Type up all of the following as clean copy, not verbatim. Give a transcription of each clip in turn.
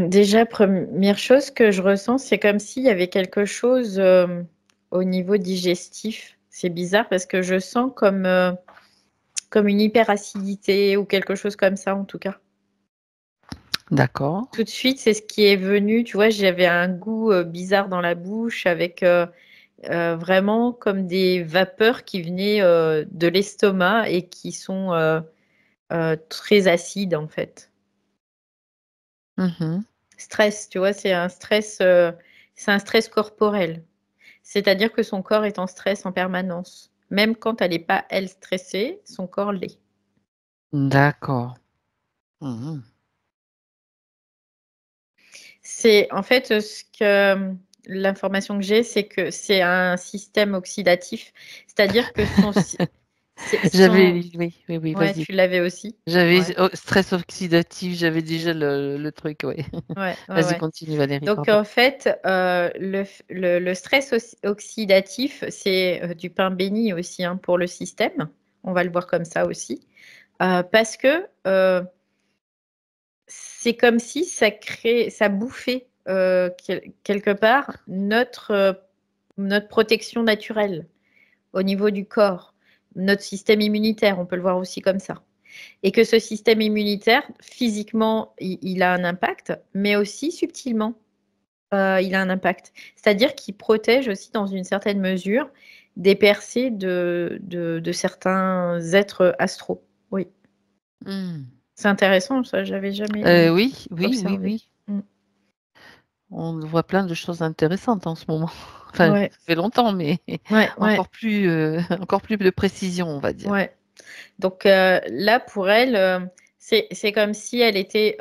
Déjà, première chose que je ressens, c'est comme s'il y avait quelque chose au niveau digestif. C'est bizarre parce que je sens comme une hyperacidité ou quelque chose comme ça, en tout cas. D'accord. Tout de suite, c'est ce qui est venu. Tu vois, j'avais un goût bizarre dans la bouche avec vraiment comme des vapeurs qui venaient de l'estomac et qui sont très acides, en fait. Mhm. Stress, tu vois, c'est un stress corporel. C'est-à-dire que son corps est en stress en permanence. Même quand elle n'est pas, elle, stressée, son corps l'est. D'accord. Mhm. C'est en fait l'information que j'ai, c'est que c'est un système oxydatif. C'est-à-dire que J'avais, oui, oui, oui, ouais, vas-y. tu l'avais aussi. J'avais Ouais, stress oxydatif, j'avais déjà le truc, oui. ouais, ouais, Vas-y, ouais. continue, Valérie, Donc pardon. en fait, le stress oxydatif, c'est du pain béni aussi hein, pour le système. On va le voir comme ça aussi. Parce que c'est comme si ça bouffait quelque part notre protection naturelle au niveau du corps, notre système immunitaire, on peut le voir aussi comme ça. Et que ce système immunitaire, physiquement, il a un impact, mais aussi subtilement, il a un impact. C'est-à-dire qu'il protège aussi dans une certaine mesure des percées de certains êtres astraux. Oui, Hmm. c'est intéressant, ça, j'avais jamais Oui, oui, oui, observé. oui. Mm. On voit plein de choses intéressantes en ce moment. Enfin, Ouais, ça fait longtemps, mais ouais, ouais, encore plus de précision, on va dire. ouais. Donc là, pour elle, c'est comme si elle était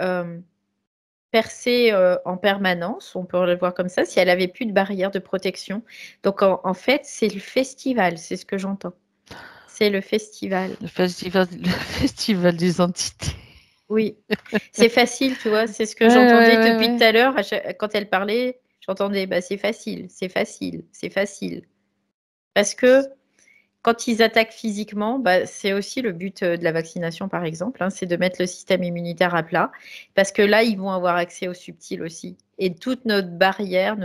percée en permanence, on peut le voir comme ça, si elle avait plus de barrière de protection. Donc en fait, c'est le festival, c'est ce que j'entends. C'est le festival. Le festival des entités. Oui, c'est facile, tu vois, c'est ce que Ouais, ouais, j'entendais ouais, depuis tout ouais. à l'heure. Quand elle parlait, j'entendais, bah, c'est facile, c'est facile, c'est facile. Parce que quand ils attaquent physiquement, bah, c'est aussi le but de la vaccination, par exemple, hein, c'est de mettre le système immunitaire à plat. Parce que là, ils vont avoir accès au subtil aussi. Et toutes nos barrières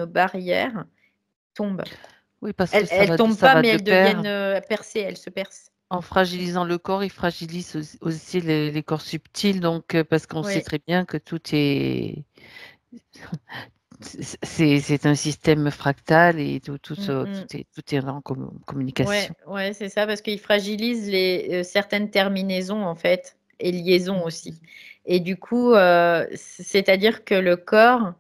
tombent. Oui, parce que Elles tombent ça pas, va mais de elles deviennent pair. percées, elles se percent. En fragilisant le corps, il fragilise aussi les corps subtils, donc parce qu'on sait Oui. très bien que c'est un système fractal et Mm, mm. tout est en Ouais, communication. ouais, c'est ça, parce qu'ils fragilisent certaines terminaisons, en fait, et liaisons aussi. Mhm. Et du coup, c'est-à-dire que le corps,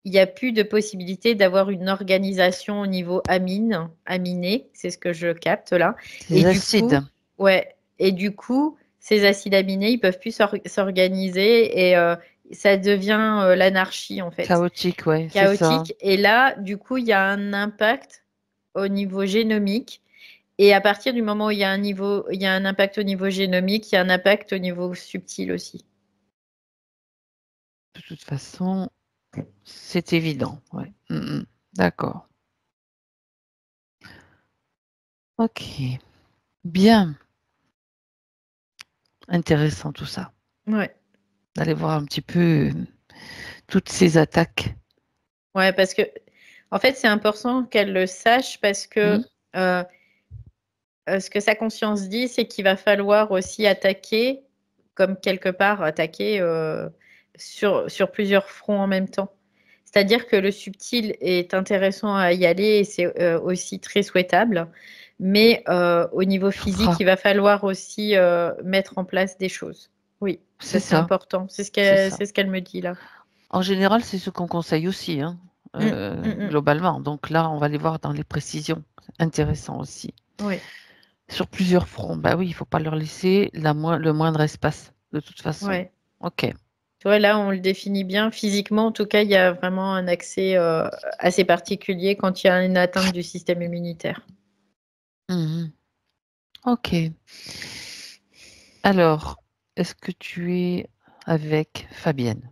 il n'y a plus de possibilité d'avoir une organisation au niveau aminé, c'est ce que je capte là. Et Les du coup, acides, ouais, et du coup, ces acides aminés, ils peuvent plus s'organiser et ça devient l'anarchie, en fait, chaotiques, ouais, c'est ça. chaotique. Et là, du coup, il y a un impact au niveau génomique. Et à partir du moment où il y a un impact au niveau génomique, il y a un impact au niveau subtil aussi. De toute façon, c'est évident. Ouais. Mhm. D'accord. Ok. Bien. Intéressant tout ça. Ouais, D'aller voir un petit peu toutes ces attaques. ouais, parce que en fait, c'est important qu'elle le sache parce que Mhm. euh, ce que sa conscience dit, c'est qu'il va falloir aussi attaquer, comme quelque part attaquer sur plusieurs fronts en même temps. C'est-à-dire que le subtil est intéressant à y aller et c'est aussi très souhaitable, mais au niveau Il physique, faudra. il va falloir aussi mettre en place des choses. Oui, ça C'est c'est ça. important. C'est ça. C'est ce qu'elle me dit là. En général, c'est ce qu'on conseille aussi, hein, Mm, mm, mm. globalement. Donc là, on va les voir dans les précisions. C'est intéressant aussi. Oui, Sur plusieurs fronts. Bah oui, il ne faut pas leur laisser le moindre espace, de toute façon. ouais. Ok. Tu vois, là, on le définit bien. Physiquement, en tout cas, il y a vraiment un accès assez particulier quand il y a une atteinte du système immunitaire. Mhm. Ok. Alors, est-ce que tu es avec Fabienne?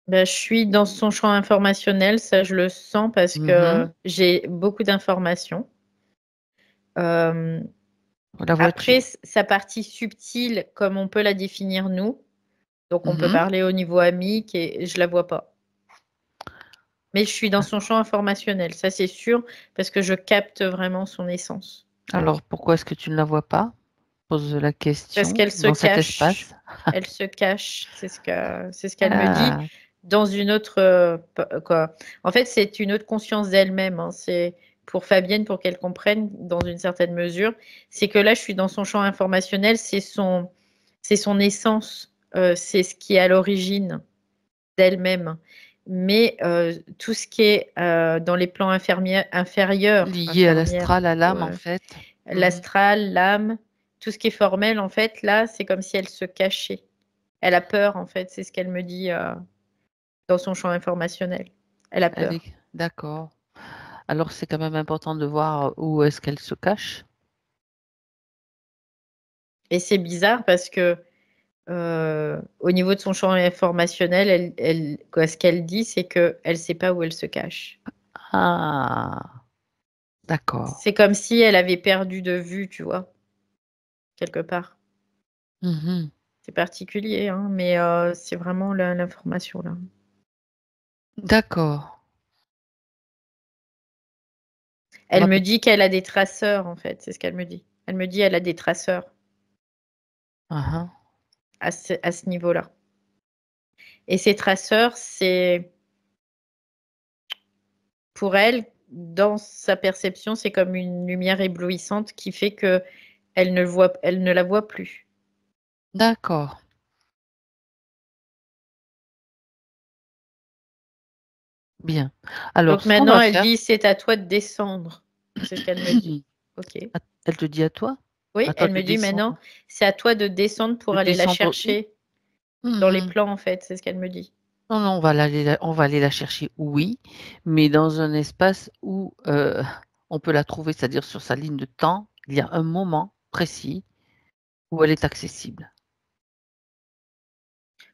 Ben, je suis dans son champ informationnel, ça je le sens parce que Mhm. j'ai beaucoup d'informations. Euh, La Après, voiture. sa partie subtile, comme on peut la définir nous, Donc, on peut parler au niveau amique et je la vois pas. Mais je suis dans son champ informationnel, ça c'est sûr, parce que je capte vraiment son essence. Alors, pourquoi est-ce que tu ne la vois pas? Pose la question. Parce qu'elle se Dans cet cache. espace. Elle se cache, c'est ce qu'elle me dit dans une autre quoi. En fait, c'est une autre conscience d'elle-même. Hein. C'est pour Fabienne, pour qu'elle comprenne dans une certaine mesure, c'est que là, je suis dans son champ informationnel, c'est son essence, c'est ce qui est à l'origine d'elle-même. Mais tout ce qui est dans les plans inférieurs, Lié à l'astral, à l'âme, en fait. l'astral, l'âme, tout ce qui est formel, en fait, là, c'est comme si elle se cachait. Elle a peur, en fait, c'est ce qu'elle me dit dans son champ informationnel. Elle a peur. D'accord. Alors, c'est quand même important de voir où est-ce qu'elle se cache. Et c'est bizarre parce que au niveau de son champ informationnel, quoi, ce qu'elle dit, c'est qu'elle ne sait pas où elle se cache. Ah, d'accord. C'est comme si elle avait perdu de vue, tu vois, quelque part. C'est particulier, hein, mais c'est vraiment l'information là. D'accord. Elle me dit qu'elle a des traceurs, en fait, c'est ce qu'elle me dit. Elle me dit elle a des traceurs à ce niveau-là. Et ces traceurs, c'est pour elle, dans sa perception, c'est comme une lumière éblouissante qui fait que elle ne la voit plus. D'accord. Bien. Alors, Donc ce qu'on maintenant, va elle faire. dit c'est à toi de descendre. C'est ce qu'elle me dit. Ok. Elle te dit à toi? Oui, À toi elle de me dit maintenant, descendre. c'est à toi de descendre pour De aller la descendre où? chercher dans les plans, en fait. C'est ce qu'elle me dit. Non, non, on va aller la chercher, oui, mais dans un espace où on peut la trouver, c'est-à-dire sur sa ligne de temps, il y a un moment précis où elle est accessible.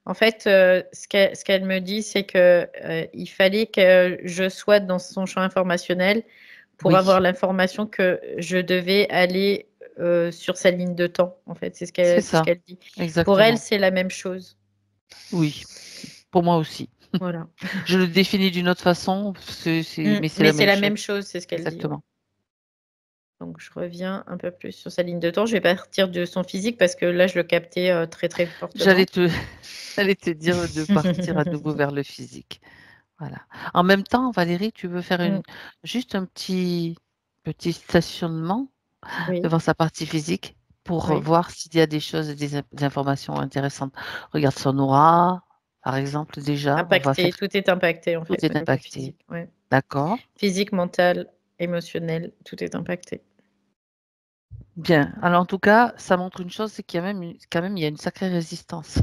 En fait, ce qu'elle me dit, c'est que il fallait que je sois dans son champ informationnel pour Oui, avoir l'information que je devais aller sur sa ligne de temps. En fait, c'est c'est ce ça, qu'elle dit. Pour elle, exactement. c'est la même chose. Oui, pour moi aussi. Voilà. Je le définis d'une autre façon, mais c'est Mais la c'est même la chose. même chose, c'est ce qu'elle dit. Ouais. Exactement. Donc, je reviens un peu plus sur sa ligne de temps. Je vais partir de son physique parce que là, je le captais très, très J'allais fortement. te, j'allais te dire de partir à nouveau vers le physique. Voilà. En même temps, Valérie, tu veux faire juste un petit stationnement Oui, devant sa partie physique pour oui. voir s'il y a des choses, des informations intéressantes. Regarde son aura, par exemple, déjà, on va Impacté, faire tout est impacté en tout fait au est niveau impacté. physique. Ouais. D'accord? Physique, mental, émotionnel, tout est impacté. Bien. Alors, en tout cas, ça montre une chose, c'est qu'il y a quand même, il y a une sacrée résistance.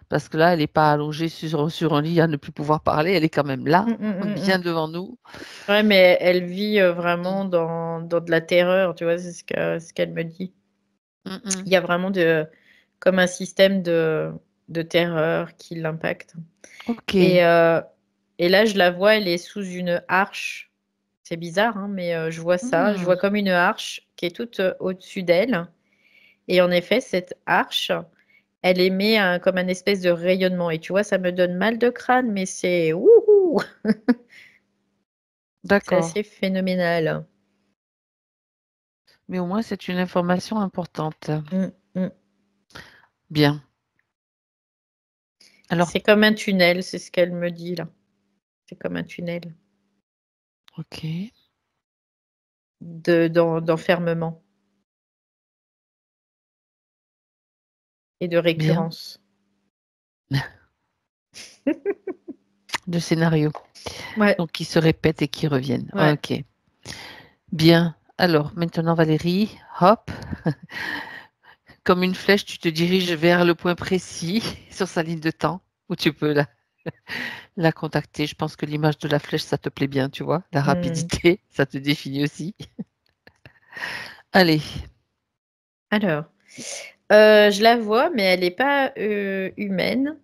Parce que là, elle n'est pas allongée sur un lit à ne plus pouvoir parler, elle est quand même là, bien devant nous. Ouais, mais elle vit vraiment dans de la terreur, tu vois, c'est ce qu'elle me dit. Il y a vraiment comme un système de terreur qui l'impacte. Ok. Et là, je la vois, elle est sous une arche. C'est bizarre, hein, mais je vois ça. Je vois comme une arche qui est toute au-dessus d'elle. Et en effet, cette arche, elle émet comme un espèce de rayonnement. Et tu vois, ça me donne mal de crâne, mais c'est wouhou! C'est D'accord. assez phénoménal. Mais au moins, c'est une information importante. Mm, mm. Bien. Alors, C'est comme un tunnel, c'est ce qu'elle me dit là. C'est comme un tunnel ok. d'enfermement et de Bien. récurrence. De scénarios. Ouais, Donc, qui se répètent et qui reviennent. ouais. Ok. Bien. Alors, maintenant, Valérie, hop, comme une flèche, tu te diriges vers le point précis sur sa ligne de temps où tu peux la contacter. Je pense que l'image de la flèche, ça te plaît bien, tu vois. La Mm. rapidité, ça te définit aussi. Allez. Alors, je la vois, mais elle n'est pas humaine.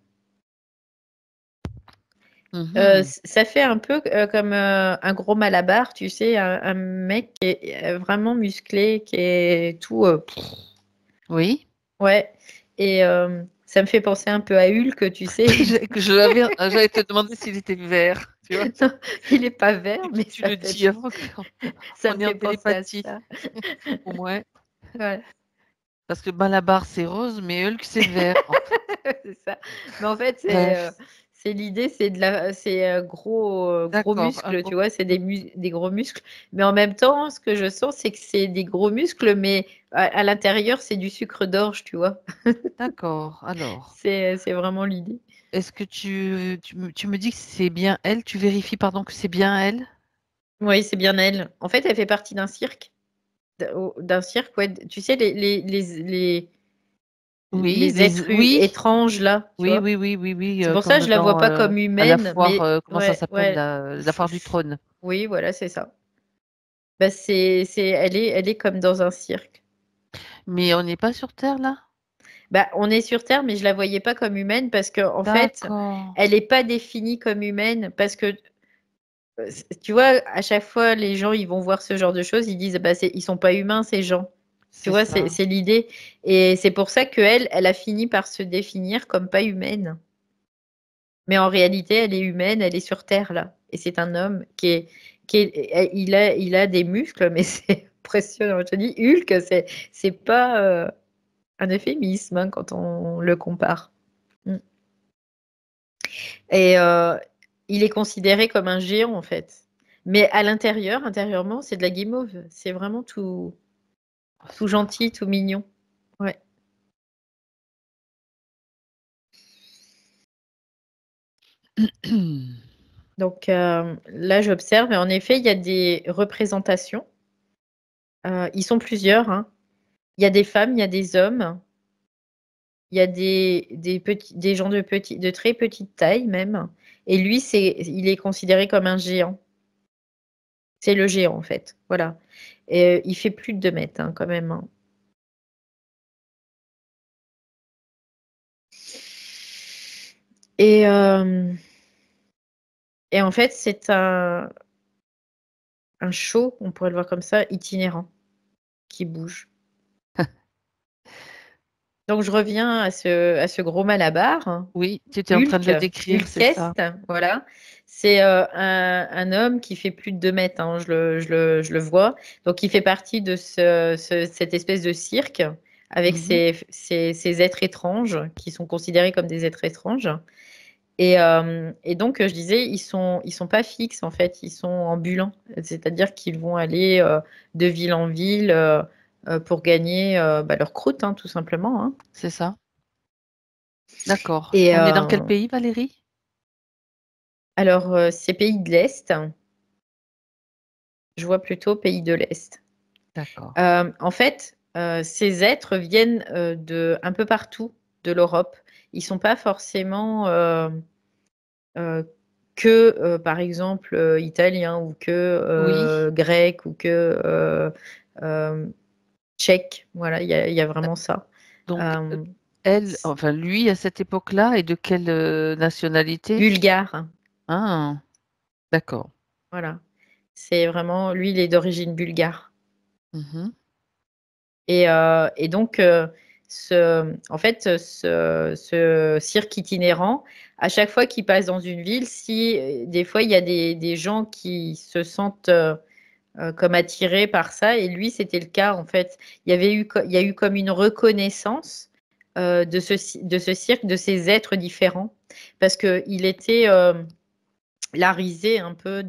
Ça fait un peu comme un gros malabar, tu sais, un mec qui est vraiment musclé, qui est tout. Oui. Ouais. Et Ça me fait penser un peu à Hulk, tu sais. J'allais te demander s'il était vert, tu vois. Non, il est pas vert, mais Tu le dis avant ça qu'on me est en fait penser à télépathie, ça. au moins. Ouais, Parce que Malabar, c'est rose, mais Hulk, c'est vert. c'est ça. Mais en fait, Bref, c'est l'idée, c'est gros d'accord. muscles, tu vois, c'est des gros muscles. Mais en même temps, ce que je sens, c'est que c'est des gros muscles, mais à l'intérieur, c'est du sucre d'orge, tu vois. D'accord. Alors, C'est vraiment l'idée. est-ce que tu me dis que c'est bien elle? Tu vérifies, pardon, que c'est bien elle? Oui, c'est bien elle. En fait, elle fait partie d'un cirque. D'un cirque, ouais. Tu sais, Oui, les êtres oui, étranges, là, tu oui, vois. oui, oui, oui, oui, C'est pour ça que comme je la vois dans pas comme à la humaine, foire, mais comment ça ouais, s'appelle, ouais. la foire du trône. Oui, voilà, c'est ça. Bah, elle est comme dans un cirque. Mais on n'est pas sur Terre, là? Bah, on est sur Terre, mais je la voyais pas comme humaine parce que, en fait, D'accord. elle n'est pas définie comme humaine parce que, tu vois, à chaque fois, les gens, ils vont voir ce genre de choses, ils disent, bah, ils sont pas humains, ces gens. Tu C'est vois, ça. c'est l'idée. Et c'est pour ça qu'elle, elle a fini par se définir comme pas humaine. Mais en réalité, elle est humaine, elle est sur Terre, là. Et c'est un homme il a des muscles, mais c'est impressionnant. Je te dis, Hulk, c'est pas un euphémisme hein, quand on le compare. Mm. Et il est considéré comme un géant, en fait. Mais à l'intérieur, intérieurement, c'est de la guimauve. C'est vraiment Oh, tout c'est gentil, tout mignon. Ouais. parfait. Donc là, j'observe, et en effet, il y a des représentations. Ils sont plusieurs, hein. Il y a des femmes, il y a des hommes, il y a des gens de très petite taille même. Et lui, il est considéré comme un géant. C'est le géant, en fait. Voilà. Et, il fait plus de 2 mètres, hein, quand même, hein. Et, euh, et en fait, c'est un show, on pourrait le voir comme ça, itinérant, qui bouge. Donc, je reviens à ce gros Malabar, hein. Oui, tu étais en train de Hulk, le décrire, c'est ça. Hulkest, voilà. C'est un homme qui fait plus de 2 mètres, hein, je le vois. Donc, il fait partie de cette espèce de cirque avec Mhm. ces êtres étranges qui sont considérés comme des êtres étranges. Et donc, je disais, ils sont pas fixes, en fait, ils sont ambulants. C'est-à-dire qu'ils vont aller de ville en ville pour gagner bah, leur croûte, hein, tout simplement, hein. C'est ça. D'accord. Et On est dans quel pays, Valérie? alors, ces pays de l'Est, je vois plutôt pays de l'Est. D'accord. En fait, ces êtres viennent de un peu partout de l'Europe. Ils sont pas forcément euh, que, par exemple, italiens ou que Oui. grecs ou que euh, tchèques. Voilà, il y a vraiment ça. Donc, Euh, elle, enfin lui, à cette époque-là, est de quelle nationalité? bulgare, Ah, d'accord. voilà. C'est vraiment, lui, il est d'origine bulgare. Mhm. Et donc, en fait, ce cirque itinérant, à chaque fois qu'il passe dans une ville, si des fois il y a des gens qui se sentent comme attirés par ça, et lui, c'était le cas, en fait. Il y a eu comme une reconnaissance de ce cirque, de ces êtres différents, parce qu'il était la risée un peu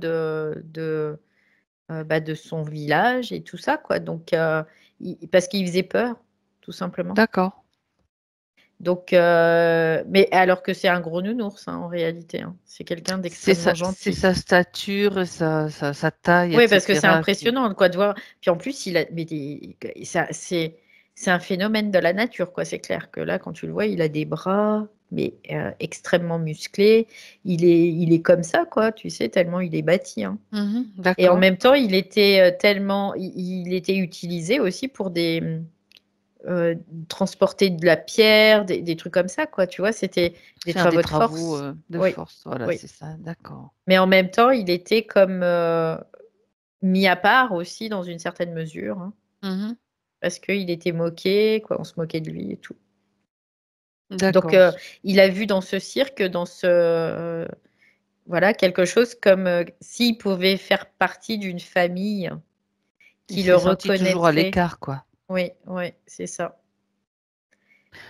bah, de son village et tout ça, quoi. Donc, parce qu'il faisait peur, tout simplement. D'accord. Donc, mais alors que c'est un gros nounours, hein, en réalité, hein. C'est quelqu'un d'extrêmement C'est gentil. sa stature, sa taille, Oui, parce que c'est etc. impressionnant, quoi, de voir. Puis en plus, c'est un phénomène de la nature, quoi. C'est clair que là, quand tu le vois, il a des bras, mais extrêmement musclés. Il est comme ça, quoi, tu sais, tellement il est bâti, hein. Mhm, Et en d'accord. même temps, il était il était utilisé aussi pour euh, transporter de la pierre, des trucs comme ça, quoi. Tu vois, c'était des Faire des travaux de travaux force. de Oui, force, voilà, oui. c'est ça. D'accord. Mais en même temps, il était comme mis à part aussi dans une certaine mesure, hein, Mhm. parce qu'il était moqué, quoi. On se moquait de lui et tout. Donc, D'accord. il a vu dans ce cirque, voilà, quelque chose comme s'il pouvait faire partie d'une famille Il qui le s'est senti toujours à reconnaîtrait. l'écart, quoi. Oui, oui, c'est ça.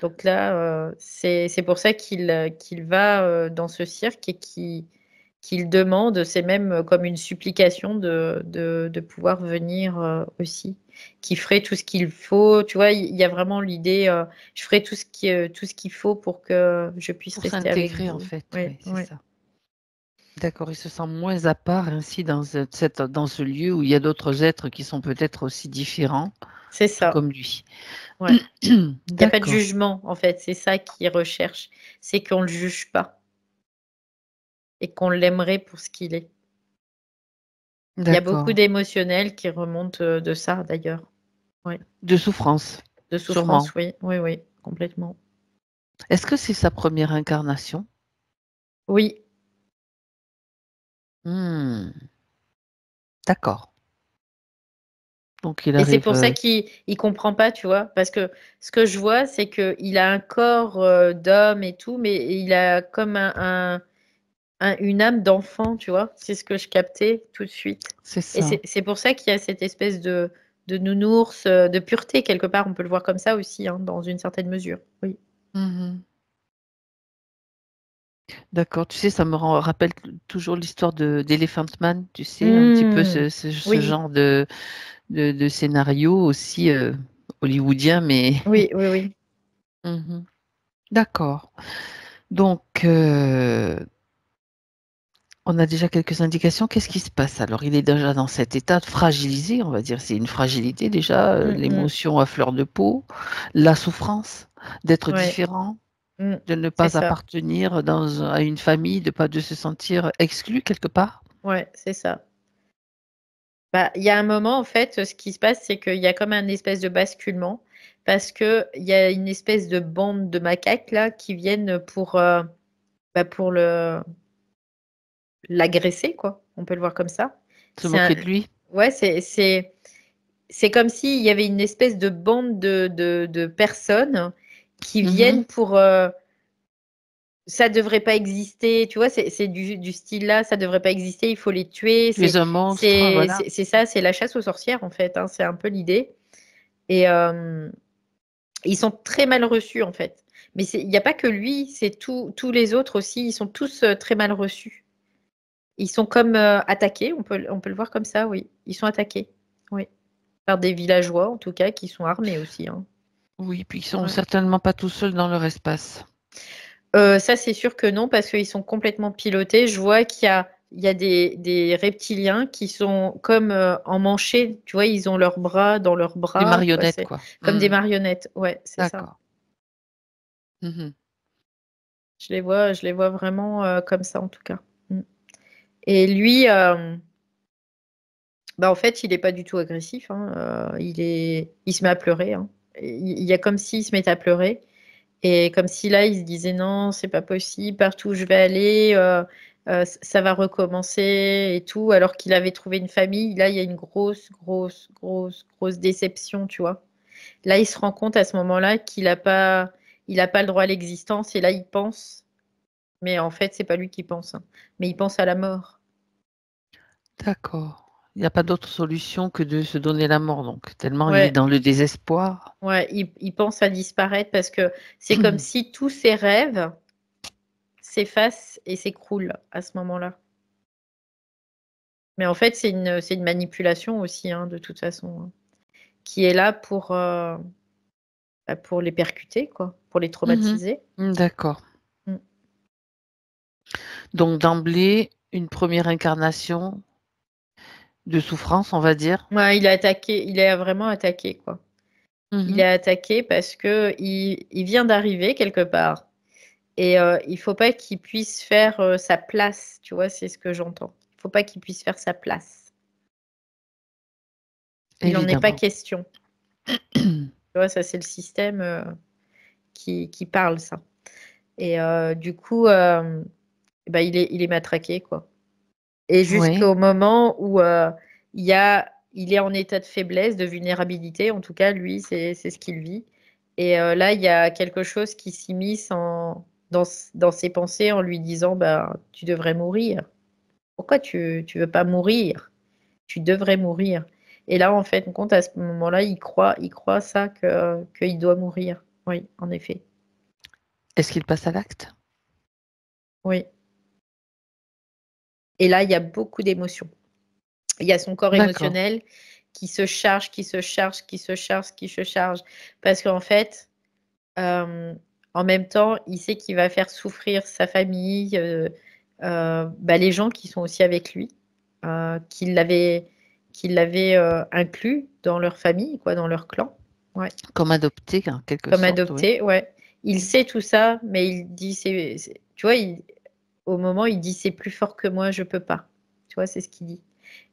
Donc là, c'est pour ça qu'il va dans ce cirque et qu'il demande, c'est même comme une supplication de pouvoir venir aussi, qu'il ferait tout ce qu'il faut. Tu vois, il y a vraiment l'idée, je ferai tout ce qu'il faut pour que je puisse Pour rester avec s'intégrer, en vous. fait, Oui, oui, c'est oui. ça. D'accord, il se sent moins à part ainsi dans ce lieu où il y a d'autres êtres qui sont peut-être aussi différents, C'est tout ça. comme lui. Ouais. Il n'y a pas de D'accord, jugement, en fait. C'est ça qu'il recherche. C'est qu'on ne le juge pas et qu'on l'aimerait pour ce qu'il est. Il y a beaucoup d'accord. d'émotionnel qui remontent de ça, d'ailleurs. Ouais. De souffrance, De sûrement. souffrance, oui. Oui, oui, complètement. Est-ce que c'est sa première incarnation? Oui. Hmm, d'accord. Donc il Et c'est arrive. pour ça qu'il comprend pas, tu vois. Parce que ce que je vois, c'est qu'il a un corps d'homme et tout, mais il a comme une âme d'enfant, tu vois. C'est ce que je captais tout de suite. C'est Et ça. c'est pour ça qu'il y a cette espèce de nounours, de pureté, quelque part. On peut le voir comme ça aussi, hein, dans une certaine mesure. Oui. Mhm. D'accord. Tu sais, ça me rappelle toujours l'histoire d'Elephant Man, tu sais, un petit peu Mmh. ce Oui, genre de scénario aussi hollywoodien, mais. oui, oui, oui. Mhm. D'accord. Donc, on a déjà quelques indications. Qu'est-ce qui se passe alors? Il est déjà dans cet état fragilisé, on va dire. C'est une fragilité déjà, Mmh, mmh. l'émotion à fleur de peau, la souffrance d'être Ouais. différent, Mmh. de ne C'est pas ça. appartenir à une famille, de se sentir exclu quelque part. Ouais, c'est ça. Bah, il y a un moment, en fait, ce qui se passe, c'est qu'il y a comme un espèce de basculement parce qu'il y a une espèce de bande de macaques là qui viennent pour l'agresser, quoi. On peut le voir comme ça. Se C'est un moquer de lui. Ouais, c'est comme s'il y avait une espèce de bande de personnes qui Mhm. viennent pour, ça devrait pas exister, tu vois? C'est du style là, ça devrait pas exister, il faut les tuer. Tu es un monstre, voilà. C'est ça, c'est la chasse aux sorcières, en fait, hein, c'est un peu l'idée. Et ils sont très mal reçus, en fait. Mais il n'y a pas que lui, c'est tous les autres aussi, ils sont tous très mal reçus. Ils sont comme attaqués, on peut le voir comme ça, oui. Ils sont attaqués, oui. Par des villageois, en tout cas, qui sont armés aussi, hein. Oui, puis ils sont Ouais. certainement pas tout seuls dans leur espace. Ça, c'est sûr que non, parce qu'ils sont complètement pilotés. Je vois qu'il y a des reptiliens qui sont comme emmanchés, tu vois, ils ont leurs bras dans leurs Des bras, tu vois, marionnettes, c'est quoi. comme des Hmm. marionnettes. Ouais, c'est ça. D'accord. Mhm. Je les vois vraiment comme ça, en tout cas. Mm. Et lui, bah, en fait, il n'est pas du tout agressif, hein. Il se met à pleurer, hein. Il y a comme s'il se mettait à pleurer. Et comme si là, il se disait non, c'est pas possible, partout où je vais aller, ça va recommencer et tout, alors qu'il avait trouvé une famille. Là, il y a une grosse, grosse, grosse, grosse déception, tu vois. Là, il se rend compte à ce moment-là qu'il a pas le droit à l'existence et là, il pense, mais en fait, c'est pas lui qui pense, hein. Mais il pense à la mort. D'accord. Il n'y a pas d'autre solution que de se donner la mort, donc, tellement il est Ouais, dans le désespoir. ouais, il pense à disparaître parce que c'est comme si tous ses rêves s'effacent et s'écroulent à ce moment-là. Mais en fait, c'est une manipulation aussi, hein, de toute façon, hein, qui est là pour les percuter, quoi, pour les Mhm. traumatiser. D'accord. Mm. Donc d'emblée, une première incarnation de souffrance, on va dire. Ouais, il a attaqué, il est vraiment attaqué, quoi. Il Mhm. est attaqué parce que il vient d'arriver quelque part et il faut pas qu'il puisse faire sa place, tu vois, c'est ce que j'entends. Il faut pas qu'il puisse faire sa place. Il en est pas Évidemment. question. Tu vois, ça c'est le système qui parle ça. Et du coup, bah, il est matraqué, quoi. Et Oui. jusqu'au moment où il est en état de faiblesse, de vulnérabilité, en tout cas, lui, c'est ce qu'il vit. Et là, il y a quelque chose qui s'immisce dans ses pensées en lui disant, bah, tu devrais mourir. Pourquoi tu veux pas mourir? Tu devrais mourir. Et là, en fait, compte à ce moment-là, il croit ça qu'il doit mourir. Oui, en effet. Est-ce qu'il passe à l'acte? Oui. Et là, il y a beaucoup d'émotions. Il y a son corps D'accord. émotionnel qui se charge, qui se charge, qui se charge, qui se charge. Parce qu'en fait, en même temps, il sait qu'il va faire souffrir sa famille, bah, les gens qui sont aussi avec lui, qui l'avaient inclus dans leur famille, quoi, dans leur clan. Ouais. Comme adopté, en quelque Comme sorte, oui. adopté, ouais. Il sait tout ça, mais il dit, tu vois, au moment, il dit, c'est plus fort que moi, je peux pas. Tu vois, c'est ce qu'il dit.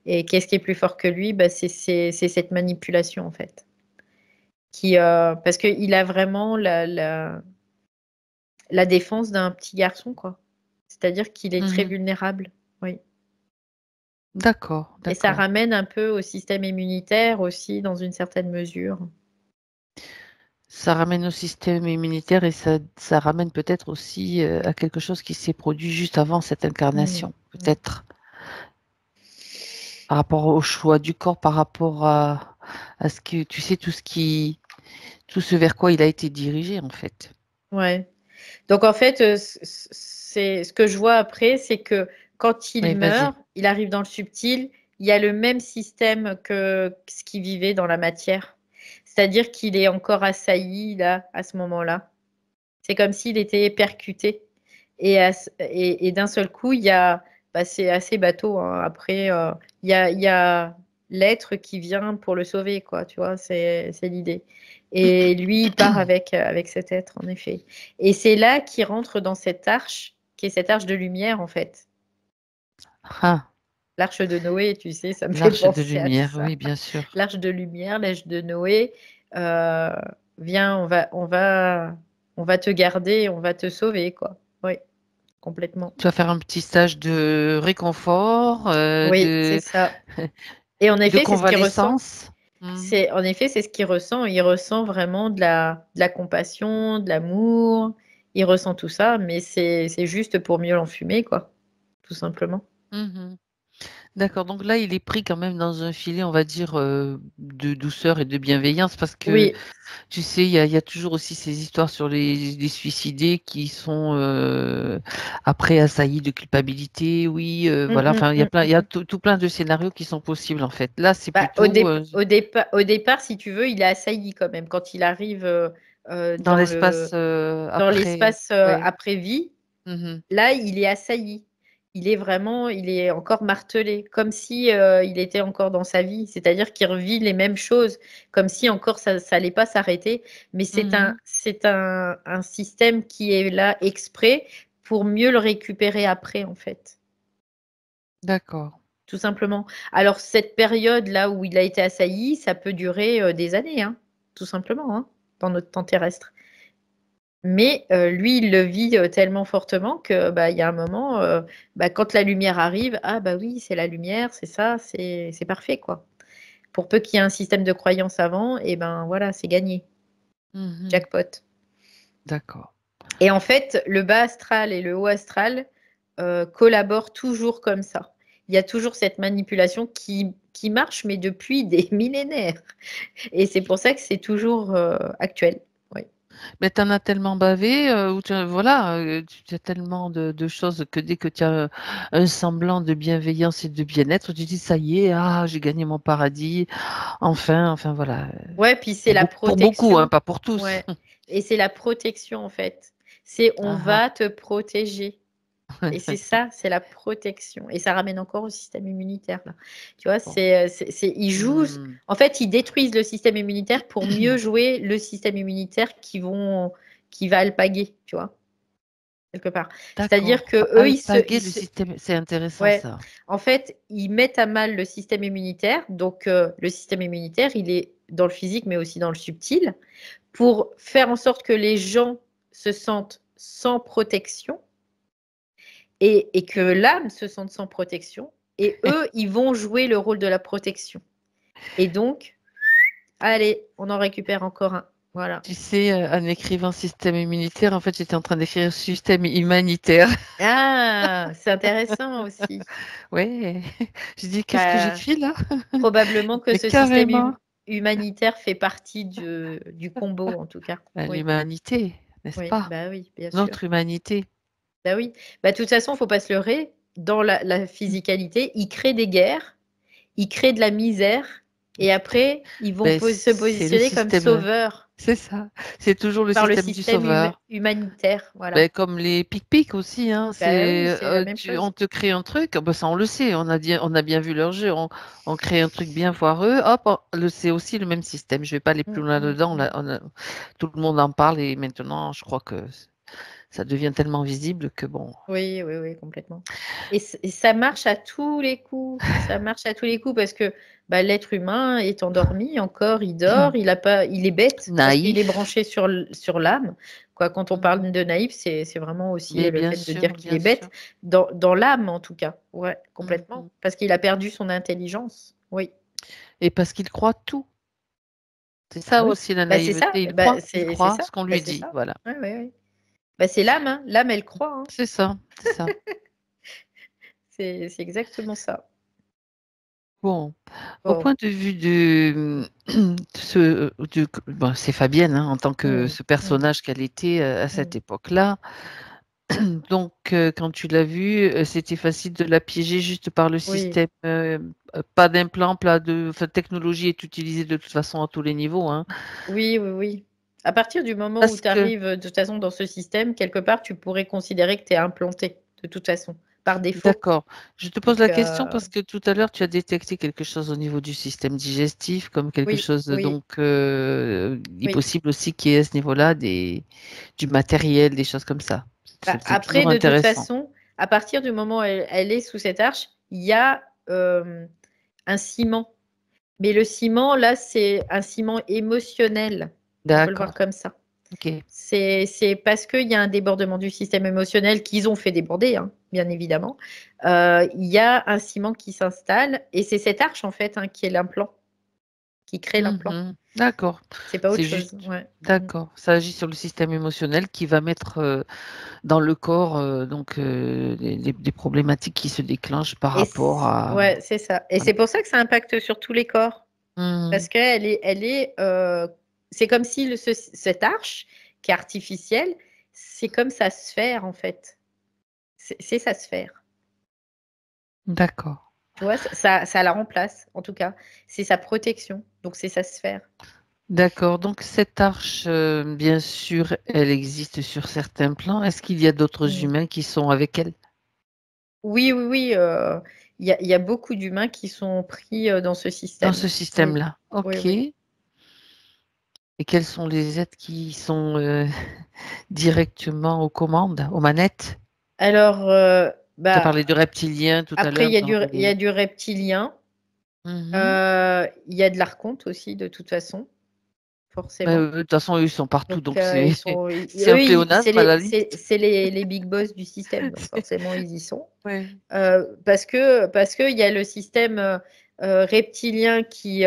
Et qu'est-ce qui est plus fort que lui? Bah, c'est cette manipulation, en fait. Parce qu'il a vraiment la défense d'un petit garçon, quoi. C'est-à-dire qu'il est très Mhm. vulnérable. Oui. D'accord, Et ça d'accord. ramène un peu au système immunitaire aussi, dans une certaine mesure. Ça ramène au système immunitaire et ça ramène peut-être aussi à quelque chose qui s'est produit juste avant cette Mm. incarnation, Mm. peut-être par rapport au choix du corps, par rapport à ce que tu sais, tout ce vers quoi il a été dirigé en fait. Ouais. Donc en fait, c'est ce que je vois après, c'est que quand il Oui, vas-y. meurt, il arrive dans le subtil, il y a le même système que ce qu'il vivait dans la matière. C'est-à-dire qu'il est encore assailli là, à ce moment-là. C'est comme s'il était percuté. Et d'un seul coup, il y a, bah, c'est assez bateau, hein. Après, il y a l'être qui vient pour le sauver, quoi. Tu vois, c'est l'idée. Et lui, il part avec cet être, en effet. Et c'est là qu'il rentre dans cette arche, qui est cette arche de lumière, en fait. Ah, L'arche de Noé, tu sais, ça me fait l'arche de penser à lumière, ça. oui, bien sûr. L'arche de lumière, l'arche de Noé. euh, Viens, on va te garder, on va te sauver, quoi. Oui, complètement. Tu vas faire un petit stage de réconfort, Oui, c'est ça. Et en de effet, c'est ce qu'il ressent. convalescence. Hmm. En effet, c'est ce qu'il ressent. Il ressent vraiment de la compassion, de l'amour. Il ressent tout ça, mais c'est juste pour mieux l'enfumer, quoi. Tout simplement. Mhm. D'accord, donc là, il est pris quand même dans un filet, on va dire, de douceur et de bienveillance, parce que, Oui. tu sais, il y a toujours aussi ces histoires sur les suicidés qui sont après assaillis de culpabilité, oui, Mm, voilà, mm, enfin, mm, il y a mm. tout plein de scénarios qui sont possibles, en fait. Là, c'est Bah, plutôt au départ, si tu veux, il est assailli quand même. Quand il arrive dans l'espace dans après, l'espace oui. après-vie, Mhm. là, il est assailli. Il est encore martelé, comme si il était encore dans sa vie. C'est-à-dire qu'il revit les mêmes choses, comme si encore ça n'allait pas s'arrêter. Mais Mhm. c'est un système qui est là exprès pour mieux le récupérer après, en fait. D'accord. Tout simplement. Alors, cette période-là où il a été assailli, ça peut durer des années, hein, tout simplement, hein, dans notre temps terrestre. Mais lui, il le vit tellement fortement que bah, il y a un moment, bah, quand la lumière arrive, ah bah oui, c'est la lumière, c'est ça, c'est parfait, quoi. Pour peu qu'il y ait un système de croyance avant, et ben voilà, c'est gagné. Mhm. Jackpot. D'accord. Et en fait, le bas astral et le haut astral collaborent toujours comme ça. Il y a toujours cette manipulation qui marche, mais depuis des millénaires. Et c'est pour ça que c'est toujours actuel. Oui. Mais tu en as tellement bavé, ou voilà, tu as tellement de choses que dès que tu as un semblant de bienveillance et de bien-être, tu dis ça y est, ah, j'ai gagné mon paradis, enfin voilà. Ouais, puis c'est la Pour beaucoup, hein, protection. pas pour tous. Ouais. Et c'est la protection, en fait. C'est on Ah, ah. va te protéger. Et c'est ça, c'est la protection. Et ça ramène encore au système immunitaire, là. Tu vois, Bon. ils jouent, Hmm. en fait, ils détruisent le système immunitaire pour mieux jouer le système immunitaire qui va alpaguer, tu vois, quelque part. C'est-à-dire D'accord. que eux, Alpaguer le système, c'est intéressant ouais, ça. en fait, ils mettent à mal le système immunitaire. Donc, le système immunitaire, il est dans le physique, mais aussi dans le subtil, pour faire en sorte que les gens se sentent sans protection et que l'âme se sente sans protection. Et eux, ils vont jouer le rôle de la protection. Et donc, allez, on en récupère encore un. Voilà. Tu sais, en écrivant système immunitaire, en fait, j'étais en train d'écrire système humanitaire. Ah, c'est intéressant aussi. Ouais. Je dis, qu'est-ce que Bah, j'écris là? probablement que Mais ce système carrément, humanitaire fait partie du combo, en tout cas. Oui, l'humanité, n'est-ce oui, pas? bah oui, bien sûr. Notre humanité. Bah oui. Bah, de toute façon, il ne faut pas se leurrer. Dans la physicalité, ils créent des guerres, ils créent de la misère, et après, ils vont Ben, se c'est le positionner comme système, sauveurs c'est ça. C'est toujours le par le système du système sauveur. humanitaire. Voilà. Ben, comme les pic-pic aussi, hein. Bah oui, C'est, c'est la même on chose. te crée un truc, ben, ça on le sait, on a bien vu leur jeu. On crée un truc bien foireux, hop, c'est aussi le même système. Je vais pas aller plus Mm, loin mm, dedans. Là, mm. tout le monde en parle et maintenant, je crois que ça devient tellement visible que bon. Oui, oui, oui, complètement. Et ça marche à tous les coups. Ça marche à tous les coups parce que bah, l'être humain est endormi encore, il dort, il est bête parce qu'il est Naïf. branché sur l'âme. Quoi, quand on parle Mhm. de naïf, c'est vraiment aussi Mais le fait de dire qu'il est bien sûr. bête, dans l'âme en tout cas. Ouais, complètement. Mhm. Parce qu'il a perdu son intelligence. Oui. Et parce qu'il croit tout. C'est Ah ça oui. aussi la Bah, c'est ça. naïveté. Bah, Il c'est croit ça. ce qu'on Bah, lui c'est dit. ça. Voilà. Ouais, ouais, ouais. Bah, c'est l'âme, hein. L'âme, elle croit, hein. C'est ça. C'est ça. C'est exactement ça. Bon, au Bon. point de vue bon, c'est Fabienne, hein, en tant que Mm, ce mm, personnage qu'elle était à cette mm. époque-là. Donc, quand tu l'as vue, c'était facile de la piéger juste par le Oui, système. Pas d'implant, enfin, technologie est utilisée de toute façon à tous les niveaux, hein. oui, oui, oui. À partir du moment où Parce tu que, arrives de toute façon dans ce système, quelque part, tu pourrais considérer que tu es implanté, de toute façon, par défaut. d'accord, je te pose Donc, la question parce que tout à l'heure, tu as détecté quelque chose au niveau du système digestif, comme quelque oui, chose, oui, donc, il est oui. possible aussi qu'il y ait à ce niveau-là du matériel, des choses comme ça. Bah, C'est après, toujours de toute intéressant. façon, à partir du moment où elle est sous cette arche, il y a un ciment. Mais le ciment, là, c'est un ciment émotionnel. On peut le voir D'accord, comme ça. ok. C'est parce qu'il y a un débordement du système émotionnel qu'ils ont fait déborder, hein, bien évidemment. Il y a un ciment qui s'installe et c'est cette arche, en fait, hein, qui est l'implant, qui crée l'implant. Mhm. D'accord, C'est pas autre c'est chose. juste, Ouais. Mm. d'accord. Ça agit sur le système émotionnel qui va mettre dans le corps donc des problématiques qui se déclenchent par rapport à. Ouais, c'est ça. Et Voilà. c'est pour ça que ça impacte sur tous les corps. Parce Mhm. c'est comme si cette arche qui est artificielle, c'est comme sa sphère, en fait. C'est sa sphère. D'accord. Tu vois, ça la remplace, en tout cas. C'est sa protection, donc c'est sa sphère. D'accord. Donc cette arche, bien sûr, elle existe sur certains plans. Est-ce qu'il y a d'autres Mm. humains qui sont avec elle Oui, oui, oui. Il y a beaucoup d'humains qui sont pris dans ce dans système. ce Oui, système-là? oui, Ok. oui. Et quels sont les êtres qui sont directement aux commandes, aux manettes? Alors, Tu as bah, parlé de reptiliens tout à après, l'heure dans il y a les. du reptilien. Mhm. Il y a de l'archonte aussi, de toute façon, Ben, forcément. de toute façon, eux, ils sont partout, Donc, donc c'est c'est un eux, pléonasme à la limite. c'est les big boss du système. Donc, forcément, ils y sont. Ouais. Parce que il y a le système reptilien qui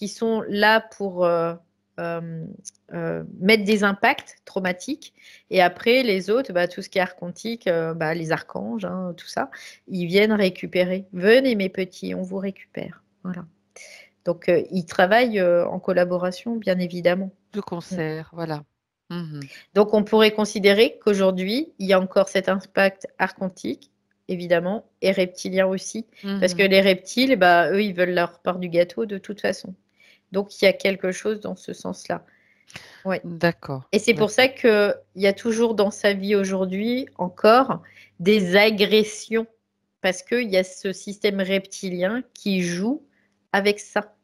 sont là pour euh, mettre des impacts traumatiques. Et après, les autres, bah, tout ce qui est archontique, bah, les archanges, hein, tout ça, ils viennent récupérer. Venez, mes petits, on vous récupère. Voilà. Donc, ils travaillent en collaboration, bien évidemment. De Mm. concert, voilà. Mhm. Donc, on pourrait considérer qu'aujourd'hui, il y a encore cet impact archontique, évidemment, et reptilien aussi. Parce que Mhm. les reptiles, bah, eux, ils veulent leur part du gâteau de toute façon. Donc, il y a quelque chose dans ce sens-là. Ouais. D'accord, Et c'est pour ça d'accord. qu'il y a toujours dans sa vie aujourd'hui encore des agressions. Parce qu'il y a ce système reptilien qui joue avec ça.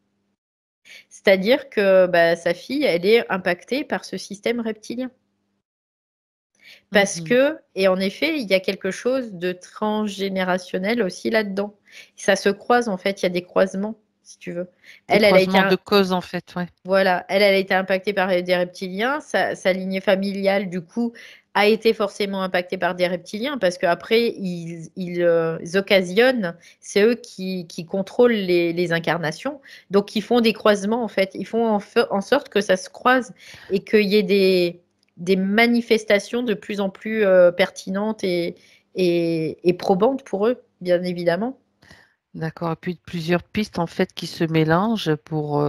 C'est-à-dire que bah, sa fille, elle est impactée par ce système reptilien. Parce Mhm. que, et en effet, il y a quelque chose de transgénérationnel aussi là-dedans. Ça se croise, en fait, il y a des croisements, si tu veux. Des Elle a été, croisements de causes, en fait, ouais. voilà, elle a été impactée par des reptiliens. Sa lignée familiale, du coup, a été forcément impacté par des reptiliens parce qu'après, ils occasionnent, c'est eux qui contrôlent les incarnations. Donc, ils font des croisements, en fait. Ils font en sorte que ça se croise et qu'il y ait des manifestations de plus en plus pertinentes et probantes pour eux, bien évidemment. D'accord. Et puis plusieurs pistes en fait qui se mélangent pour.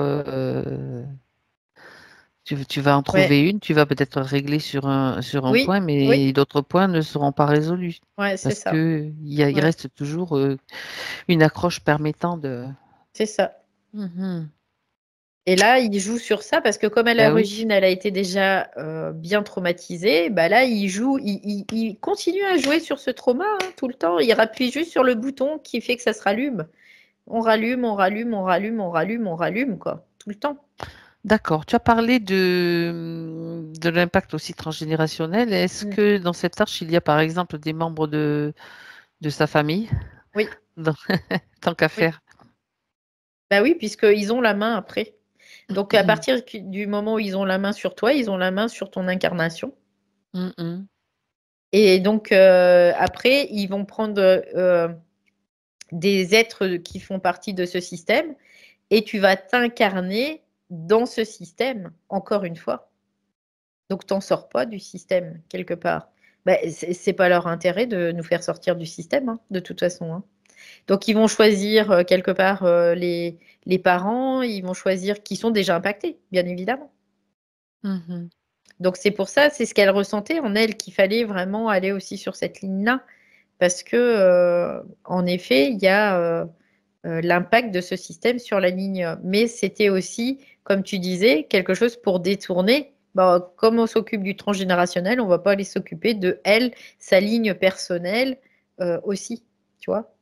Tu vas en Ouais. trouver une, tu vas peut-être régler sur un Oui, point, oui, mais d'autres points ne seront pas résolus ouais, c'est parce ça. que il Ouais, reste toujours une accroche permettant de. c'est ça. Mhm. Et là, il joue sur ça parce que comme à Ben oui, l'origine, elle a été déjà bien traumatisée, bah là, il continue à jouer sur ce trauma hein, tout le temps. Il appuie juste sur le bouton qui fait que ça se rallume. On rallume, on rallume, on rallume, on rallume, on rallume, quoi, tout le temps. d'accord. Tu as parlé de l'impact aussi transgénérationnel. Est-ce Mm. que dans cette arche, il y a par exemple des membres de sa famille, Oui, dans- tant qu'à oui. faire? Bah oui, puisqu'ils ont la main après. Donc à partir du moment où ils ont la main sur toi, ils ont la main sur ton incarnation. Mhm. Et donc après, ils vont prendre des êtres qui font partie de ce système et tu vas t'incarner dans ce système, encore une fois. Donc, tu n'en sors pas du système, quelque part. Ben, c'est pas leur intérêt de nous faire sortir du système, hein, de toute façon. Hein. Donc, ils vont choisir quelque part les parents, ils vont choisir qui sont déjà impactés, bien évidemment. Mhm. Donc, c'est pour ça, c'est ce qu'elle ressentait en elle, qu'il fallait vraiment aller aussi sur cette ligne-là. Parce que, en effet, il y a l'impact de ce système sur la ligne. Mais c'était aussi, comme tu disais, quelque chose pour détourner. Bah, comme on s'occupe du transgénérationnel, on ne va pas aller s'occuper de elle, sa ligne personnelle aussi, tu vois.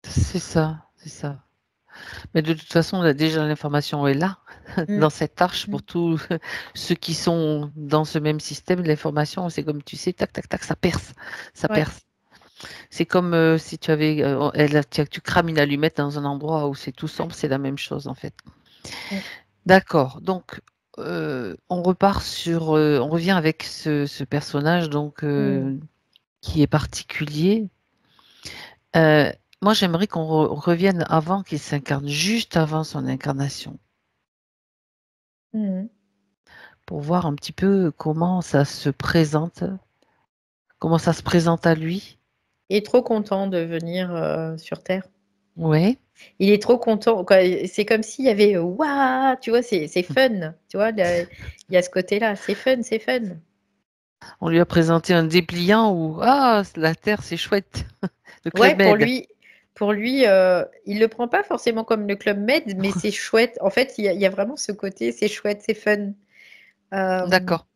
C'est ça, c'est ça. Mais de toute façon, déjà l'information est là, Mm, dans cette arche, mm, pour tous ceux qui sont dans ce même système. L'information, c'est comme tu sais, tac, tac, tac, ça perce, ça ouais. perce. C'est comme si tu avais, tu crames une allumette dans un endroit où c'est tout sombre, c'est la même chose en fait. Mm, D'accord. Donc, on repart on revient avec ce personnage donc mm, qui est particulier. Euh, Moi, j'aimerais qu'on revienne avant qu'il s'incarne, juste avant son incarnation, mm. pour voir un petit peu comment ça se présente à lui. Il est trop content de venir sur Terre. Ouais. Il est trop content, quoi. C'est comme s'il y avait waouh, tu vois, c'est fun, tu vois. Il y a ce côté-là, c'est fun, c'est fun. On lui a présenté un dépliant où ah la Terre c'est chouette, le Ouais, Club Med. pour lui, il le prend pas forcément comme le Club Med, mais c'est chouette. En fait, il y a vraiment ce côté, c'est chouette, c'est fun. Euh, D'accord.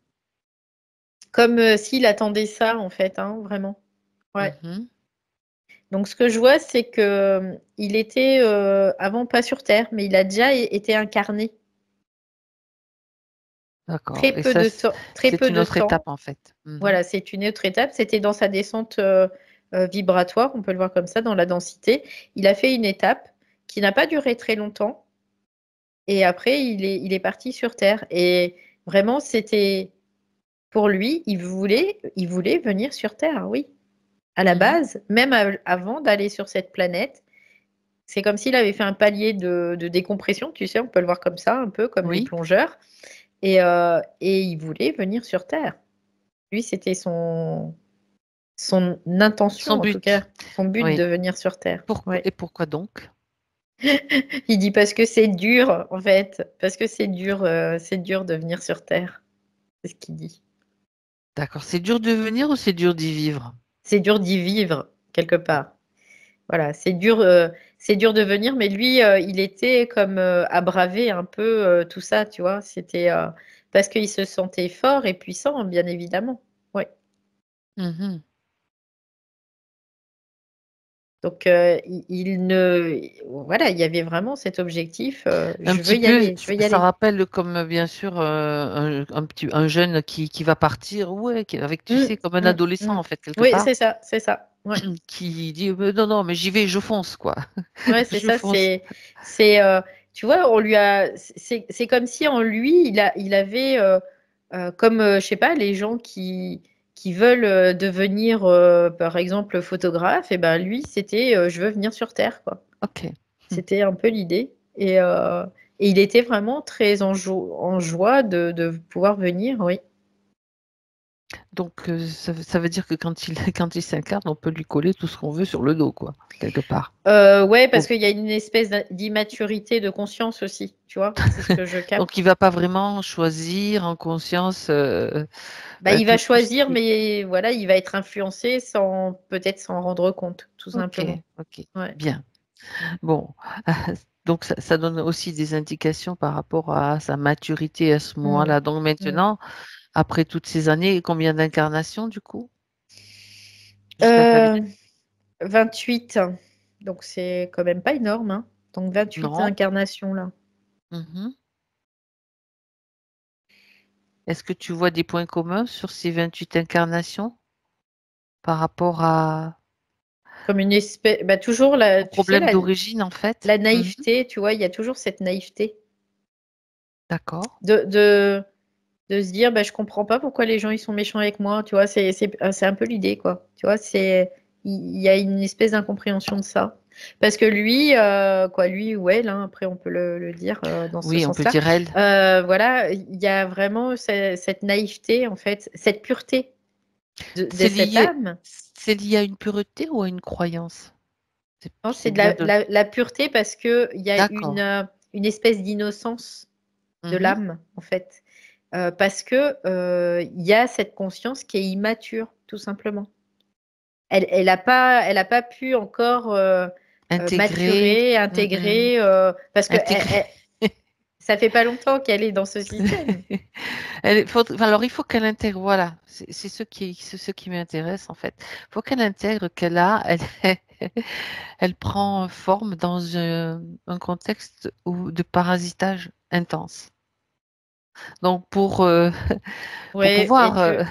comme s'il attendait ça, en fait, hein, vraiment. Ouais. Mhm. Donc, ce que je vois, c'est que il était avant pas sur Terre, mais il a déjà été incarné. D'accord. Très Et peu ça de temps, très c'est peu une de autre étape temps. en fait. Mhm. Voilà, c'est une autre étape. C'était dans sa descente vibratoire, on peut le voir comme ça, dans la densité. Il a fait une étape qui n'a pas duré très longtemps. Et après, il est parti sur Terre. Et vraiment, c'était pour lui, il voulait venir sur Terre, oui. À la Mhm. base, même avant d'aller sur cette planète, c'est comme s'il avait fait un palier de décompression, tu sais, on peut le voir comme ça, un peu comme les Oui. plongeurs. Et il voulait venir sur Terre. Lui, c'était son Son intention, en tout but. cas, son but Oui. de venir sur Terre. Pourquoi Ouais. et pourquoi donc? Il dit parce que c'est dur, en fait, parce que c'est dur de venir sur Terre. C'est ce qu'il dit. D'accord. C'est dur de venir ou c'est dur d'y vivre? C'est dur d'y vivre, quelque part. Voilà, c'est dur de venir, mais lui, il était comme à braver un peu tout ça, tu vois. C'était parce qu'il se sentait fort et puissant, bien évidemment. Ouais. Mhm. Donc, voilà, il y avait vraiment cet objectif. Un Je veux petit y peu, aller, je veux y ça aller. rappelle comme bien sûr un jeune qui va partir, ouais, avec tu Mm, sais comme un mm, adolescent mm. en fait quelque Oui, part, c'est ça. Ouais. qui dit non non mais j'y vais, je fonce quoi, Ouais, c'est je ça, fonce. c'est, tu vois, c'est comme si en lui, il avait, comme, je sais pas, les gens qui veulent devenir, par exemple, photographe, et ben lui, c'était je veux venir sur Terre, quoi. Ok. C'était un peu l'idée. Et il était vraiment très en joie de pouvoir venir, oui. Donc, ça veut dire que quand il, quand il s'incarne, on peut lui coller tout ce qu'on veut sur le dos, quoi, quelque part. Ouais, parce Bon. qu'il y a une espèce d'immaturité de conscience aussi, tu vois, c'est ce que je Donc, il capte. va pas vraiment choisir en conscience Bah, il va tout ce choisir, qui. mais voilà, il va être influencé sans peut-être s'en rendre compte, tout Ok, simplement. ok, Ouais. bien. Bon, donc ça donne aussi des indications par rapport à sa maturité à ce Mm. moment-là. Donc Mm. maintenant, après toutes ces années, combien d'incarnations du coup? Jusqu'à Euh, Fabienne? 28, donc c'est quand même pas énorme, hein. Donc 28 Non. incarnations là. Mhm. Est-ce que tu vois des points communs sur ces 28 incarnations par rapport Comme une espèce, bah, toujours la, au tu sais, problème d'origine en fait? la Mhm. naïveté, tu vois, il y a toujours cette naïveté D'accord. de, de, de se dire, bah, je comprends pas pourquoi les gens ils sont méchants avec moi, tu vois, c'est un peu l'idée, quoi. Tu vois, il y a une espèce d'incompréhension de ça. Parce que lui, quoi, lui ou elle, hein, après on peut le dire dans ce Oui, on peut sens-là, dire elle. voilà, il y a vraiment cette naïveté, en fait, cette pureté de C'est cette lié, âme. c'est lié à une pureté ou à une croyance? Non, C'est c'est de bien de. la pureté parce que il y a D'accord. une espèce d'innocence de Mhm. l'âme, en fait. Parce que il y a cette conscience qui est immature, tout simplement. Elle a pas pu encore Intégrée. maturer, Mhm. intégrer, parce que Intégrée. ça fait pas longtemps qu'elle est dans ce système. Alors, il faut qu'elle intègre, voilà, c'est ce qui m'intéresse en fait. Il faut qu'elle intègre elle prend forme dans un contexte de parasitage intense. Donc, pour Ouais, et pouvoir,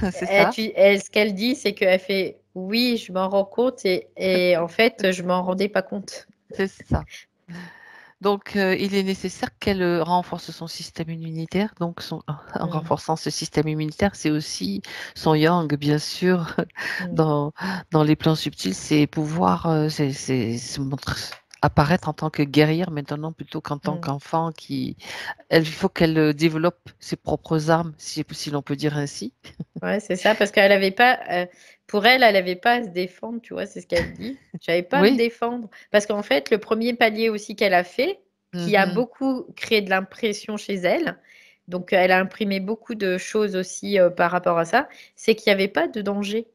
c'est ça, ce qu'elle dit, c'est qu'elle fait oui, je m'en rends compte, et en fait, je m'en rendais pas compte. c'est ça. Donc, il est nécessaire qu'elle renforce son système immunitaire. Donc, en Mm, renforçant ce système immunitaire, c'est aussi son yang, bien sûr, mm, dans, dans les plans subtils, c'est pouvoir apparaître en tant que guerrière maintenant plutôt qu'en tant mm. qu'enfant il faut qu'elle développe ses propres armes, si l'on peut dire ainsi. Ouais, c'est ça, parce qu'elle avait pas, pour elle, elle avait pas à se défendre, tu vois, c'est ce qu'elle dit. J'avais pas à me Oui. défendre. Parce qu'en fait, le premier palier aussi qu'elle a fait, qui a Mhm. beaucoup créé de l'impression chez elle, donc elle a imprimé beaucoup de choses aussi par rapport à ça, c'est qu'il n'y avait pas de danger.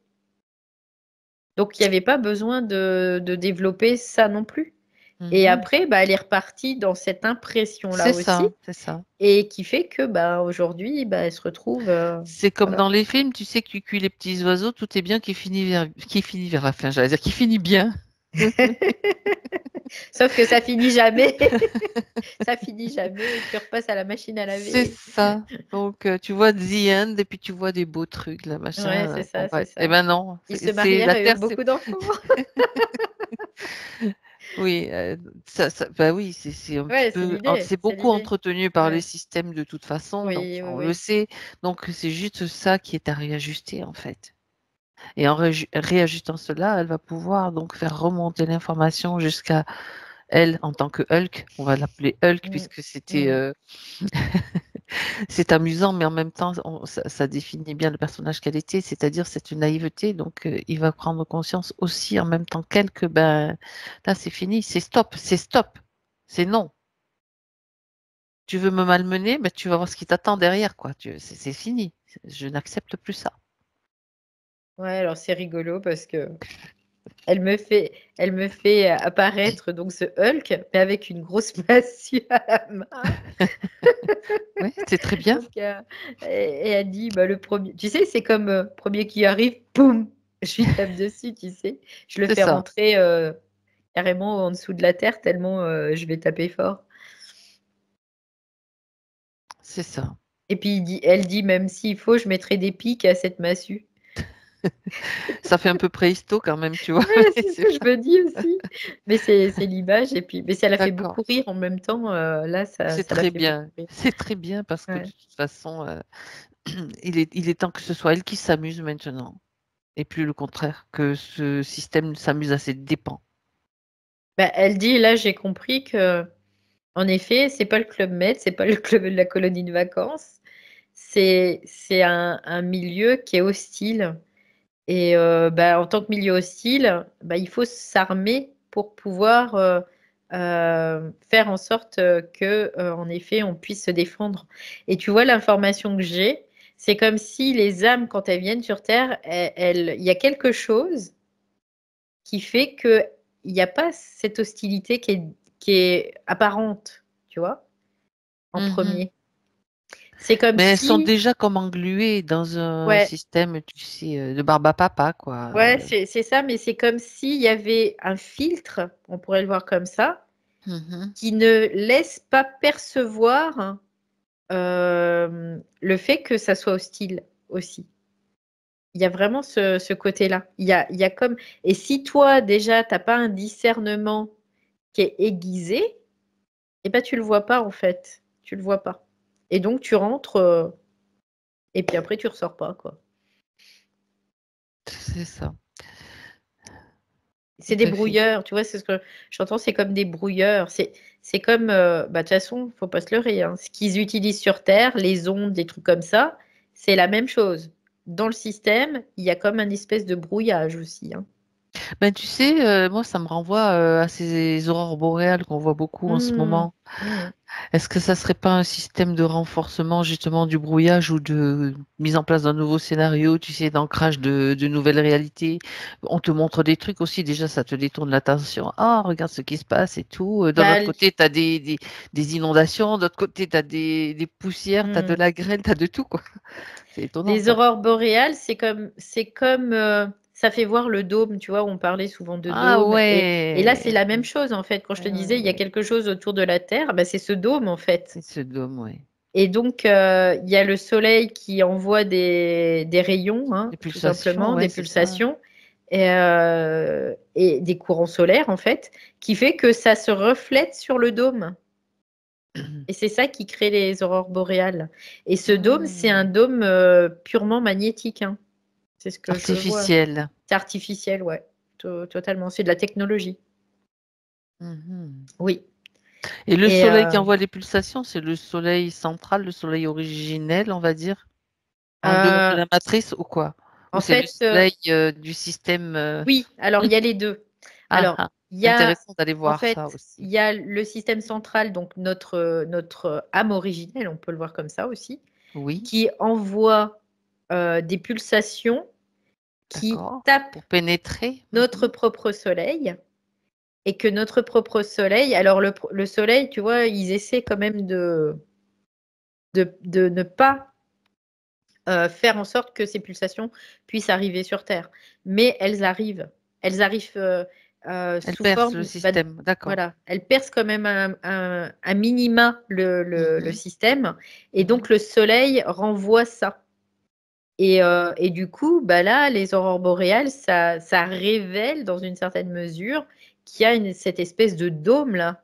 Donc il n'y avait pas besoin de développer ça non plus. Et Mhm. après, bah, elle est repartie dans cette impression-là C'est aussi, ça, c'est ça. et qui fait que bah, aujourd'hui, bah, elle se retrouve. C'est comme Voilà. dans les films, tu sais, cuit les petits oiseaux, tout est bien qui finit vers la fin, j'allais dire, qui finit bien. Sauf que ça finit jamais. Ça finit jamais et tu repasses à la machine à C'est laver. ça. Donc, tu vois The End et puis tu vois des beaux trucs, là, Ouais, machin. c'est Bon, ça, c'est ouais. Eh ça. ben non, Ils se c'est marièrent la et Terre, eurent c'est. beaucoup d'enfants. Oui, bah oui, c'est un petit Ouais, c'est peu. l'idée, C'est c'est beaucoup l'idée. entretenu par les Ouais. systèmes de toute façon, donc Oui, oui, on le oui. sait. Donc, c'est juste ça qui est à réajuster, en fait. Et en réajustant cela, elle va pouvoir donc faire remonter l'information jusqu'à elle en tant que Hulk. On va l'appeler Hulk Mm, puisque c'était. mm, C'est amusant, mais en même temps, ça définit bien le personnage qu'elle était, c'est-à-dire c'est une naïveté. Donc, il va prendre conscience aussi en même temps qu'elle que ben là, c'est fini, c'est stop, c'est non. Tu veux me malmener, ben, tu vas voir ce qui t'attend derrière, quoi. C'est fini. Je n'accepte plus ça. ouais, alors c'est rigolo parce que elle me fait apparaître donc ce Hulk, mais avec une grosse massue à la main. Oui, c'est très bien. Donc, et elle dit, bah, le premier, tu sais, c'est comme premier qui arrive, boum, je lui tape dessus, tu sais. Je le C'est fais ça. rentrer carrément en dessous de la terre tellement je vais taper fort. C'est ça. Et puis elle dit, même s'il faut, je mettrai des pics à cette massue. Ça fait un peu préhisto quand même, tu vois. Ouais, Mais c'est ce c'est que je pas- me dis aussi. Mais c'est l'image. Et puis, mais ça l'a fait D'accord. beaucoup rire en même temps. Là, C'est ça l'a très fait beaucoup bien. rire. C'est très bien parce que de Ouais. toute façon, il est temps que ce soit elle qui s'amuse maintenant, et plus le contraire, que ce système s'amuse à ses dépens. Bah, elle dit, là, j'ai compris que, en effet, c'est pas le Club Med, c'est pas le club de la colonie de vacances, c'est un milieu qui est hostile. Et bah, en tant que milieu hostile, bah, il faut s'armer pour pouvoir faire en sorte que, en effet, on puisse se défendre. Et tu vois, l'information que j'ai, c'est comme si les âmes, quand elles viennent sur Terre, il y a quelque chose qui fait qu'il n'y a pas cette hostilité qui est apparente, tu vois, en Mhm. premier. C'est comme Mais elles sont si, déjà comme engluées dans un ouais, système, tu sais, de barbe à papa, quoi. ouais, c'est ça, mais c'est comme s'il y avait un filtre, on pourrait le voir comme ça, Mhm. qui ne laisse pas percevoir le fait que ça soit hostile aussi. Il y a vraiment ce côté-là. Il y a comme... Et si toi, déjà, tu n'as pas un discernement qui est aiguisé, eh ben, tu le vois pas, en fait. Tu le vois pas. Et donc, tu rentres, et puis après, tu ressors pas, quoi. C'est ça, C'est tout des à fait. brouilleurs, tu vois, c'est ce que j'entends, c'est comme des brouilleurs. C'est comme, bah, de toute façon, faut pas se leurrer, hein. Ce qu'ils utilisent sur Terre, les ondes, des trucs comme ça, c'est la même chose. Dans le système, il y a comme un espèce de brouillage aussi, hein. Ben, tu sais, moi, ça me renvoie à ces aurores boréales qu'on voit beaucoup en ce Mmh. moment. Mmh. Est-ce que ça serait pas un système de renforcement justement du brouillage ou de mise en place d'un nouveau scénario, tu sais, d'ancrage de nouvelles réalités? On te montre des trucs aussi, déjà ça te détourne l'attention. Ah, regarde ce qui se passe et tout. D'un Bah, autre côté, tu as des inondations, d'autre côté, tu as des poussières, tu as de mmh. la grêle, tu as de tout, quoi. C'est étonnant Les ça. aurores boréales, c'est comme ça fait voir le dôme, tu vois, on parlait souvent de Ah dôme. Et là, c'est ouais. la même chose, en fait. Quand je te Ouais, ouais, disais, il y a ouais. quelque chose autour de la Terre, bah, c'est ce dôme, en fait. C'est ce dôme, ouais. Et donc, il y a le soleil qui envoie des rayons, hein, Des tout pulsations, simplement, ouais, des c'est ça. pulsations, et des courants solaires, en fait, qui fait que ça se reflète sur le dôme. Et c'est ça qui crée les aurores boréales. Et ce dôme, c'est un Hmm. dôme purement magnétique, hein. C'est ce que je vois. Artificiel. C'est artificiel, ouais, totalement. C'est de la technologie. Mhm. Oui. Et le Et soleil qui envoie les pulsations, c'est le soleil central, le soleil originel, on va dire, en dehors de euh, la matrice ou quoi? Ou en c'est le fait, soleil du système oui, alors il y a les deux. Ah, Alors, ah, il y c'est a, intéressant d'aller en voir ça fait, il aussi. y a le système central, donc notre âme originelle, on peut le voir comme ça aussi, Oui, qui envoie des pulsations qui d'accord. tapent Pour pénétrer. notre Mhm. propre soleil. Et que notre propre soleil, alors le soleil, tu vois, ils essaient quand même de ne pas faire en sorte que ces pulsations puissent arriver sur Terre. Mais elles arrivent. Elles arrivent Elle sous perce le forme, bah, système, d'accord. voilà, elles percent quand même un minima le Mhm, système. Et mhm. donc le soleil renvoie ça. Et du coup, bah là, les aurores boréales, ça révèle dans une certaine mesure qu'il y a cette espèce de dôme là,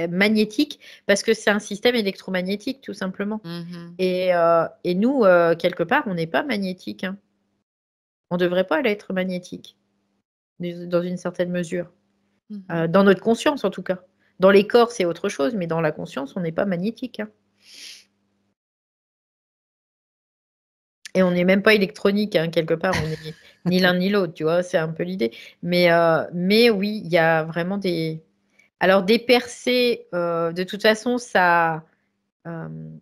magnétique, parce que c'est un système électromagnétique, tout simplement. Mhm, Et nous, quelque part, on n'est pas magnétique, hein. On ne devrait pas l'être magnétique, dans une certaine mesure. mhm. Dans notre conscience, en tout cas. Dans les corps, c'est autre chose, mais dans la conscience, on n'est pas magnétique, hein. Et on n'est même pas électronique, hein, quelque part, on n'est ni l'un ni l'autre, tu vois, c'est un peu l'idée. Mais oui, il y a vraiment des... Alors, des percées, de toute façon, euh,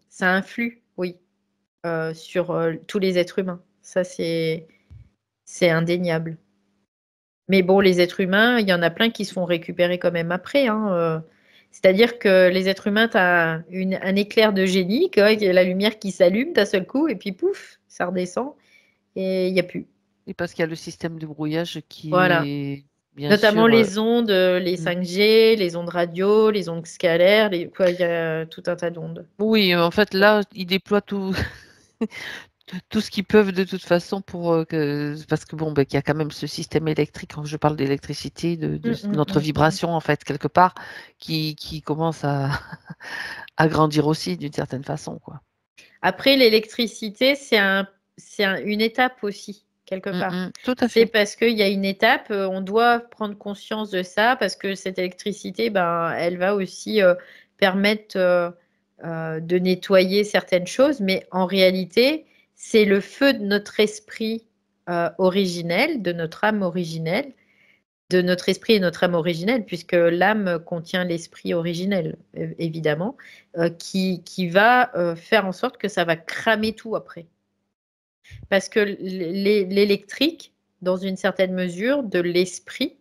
ça influe, oui, sur tous les êtres humains. Ça, c'est indéniable. Mais bon, les êtres humains, il y en a plein qui se font récupérer quand même après, hein. C'est-à-dire que les êtres humains, tu as un éclair de génie, quoi, il y a la lumière qui s'allume d'un seul coup, et puis pouf, ça redescend, et il n'y a plus. Et parce qu'il y a le système de brouillage qui Voilà. est, bien Notamment sûr, les ondes, les mm. 5G, les ondes radio, les ondes scalaires, quoi, il y a tout un tas d'ondes. Oui, en fait, là, ils déploient tout, tout ce qu'ils peuvent de toute façon pour parce que bon, ben, qu'il y a quand même ce système électrique, quand je parle d'électricité, de Hum, hum, notre hum, hum. vibration, en fait, quelque part, qui commence à, à grandir aussi d'une certaine façon, quoi. Après, l'électricité, une étape aussi, quelque part. Tout à C'est fait. parce qu'il y a une étape, on doit prendre conscience de ça, parce que cette électricité, ben, elle va aussi permettre de nettoyer certaines choses, mais en réalité, c'est le feu de notre esprit originel, de notre âme originelle, de notre esprit et notre âme originelle, puisque l'âme contient l'esprit originel, évidemment, qui va faire en sorte que ça va cramer tout après. Parce que l'électrique, dans une certaine mesure, de l'esprit,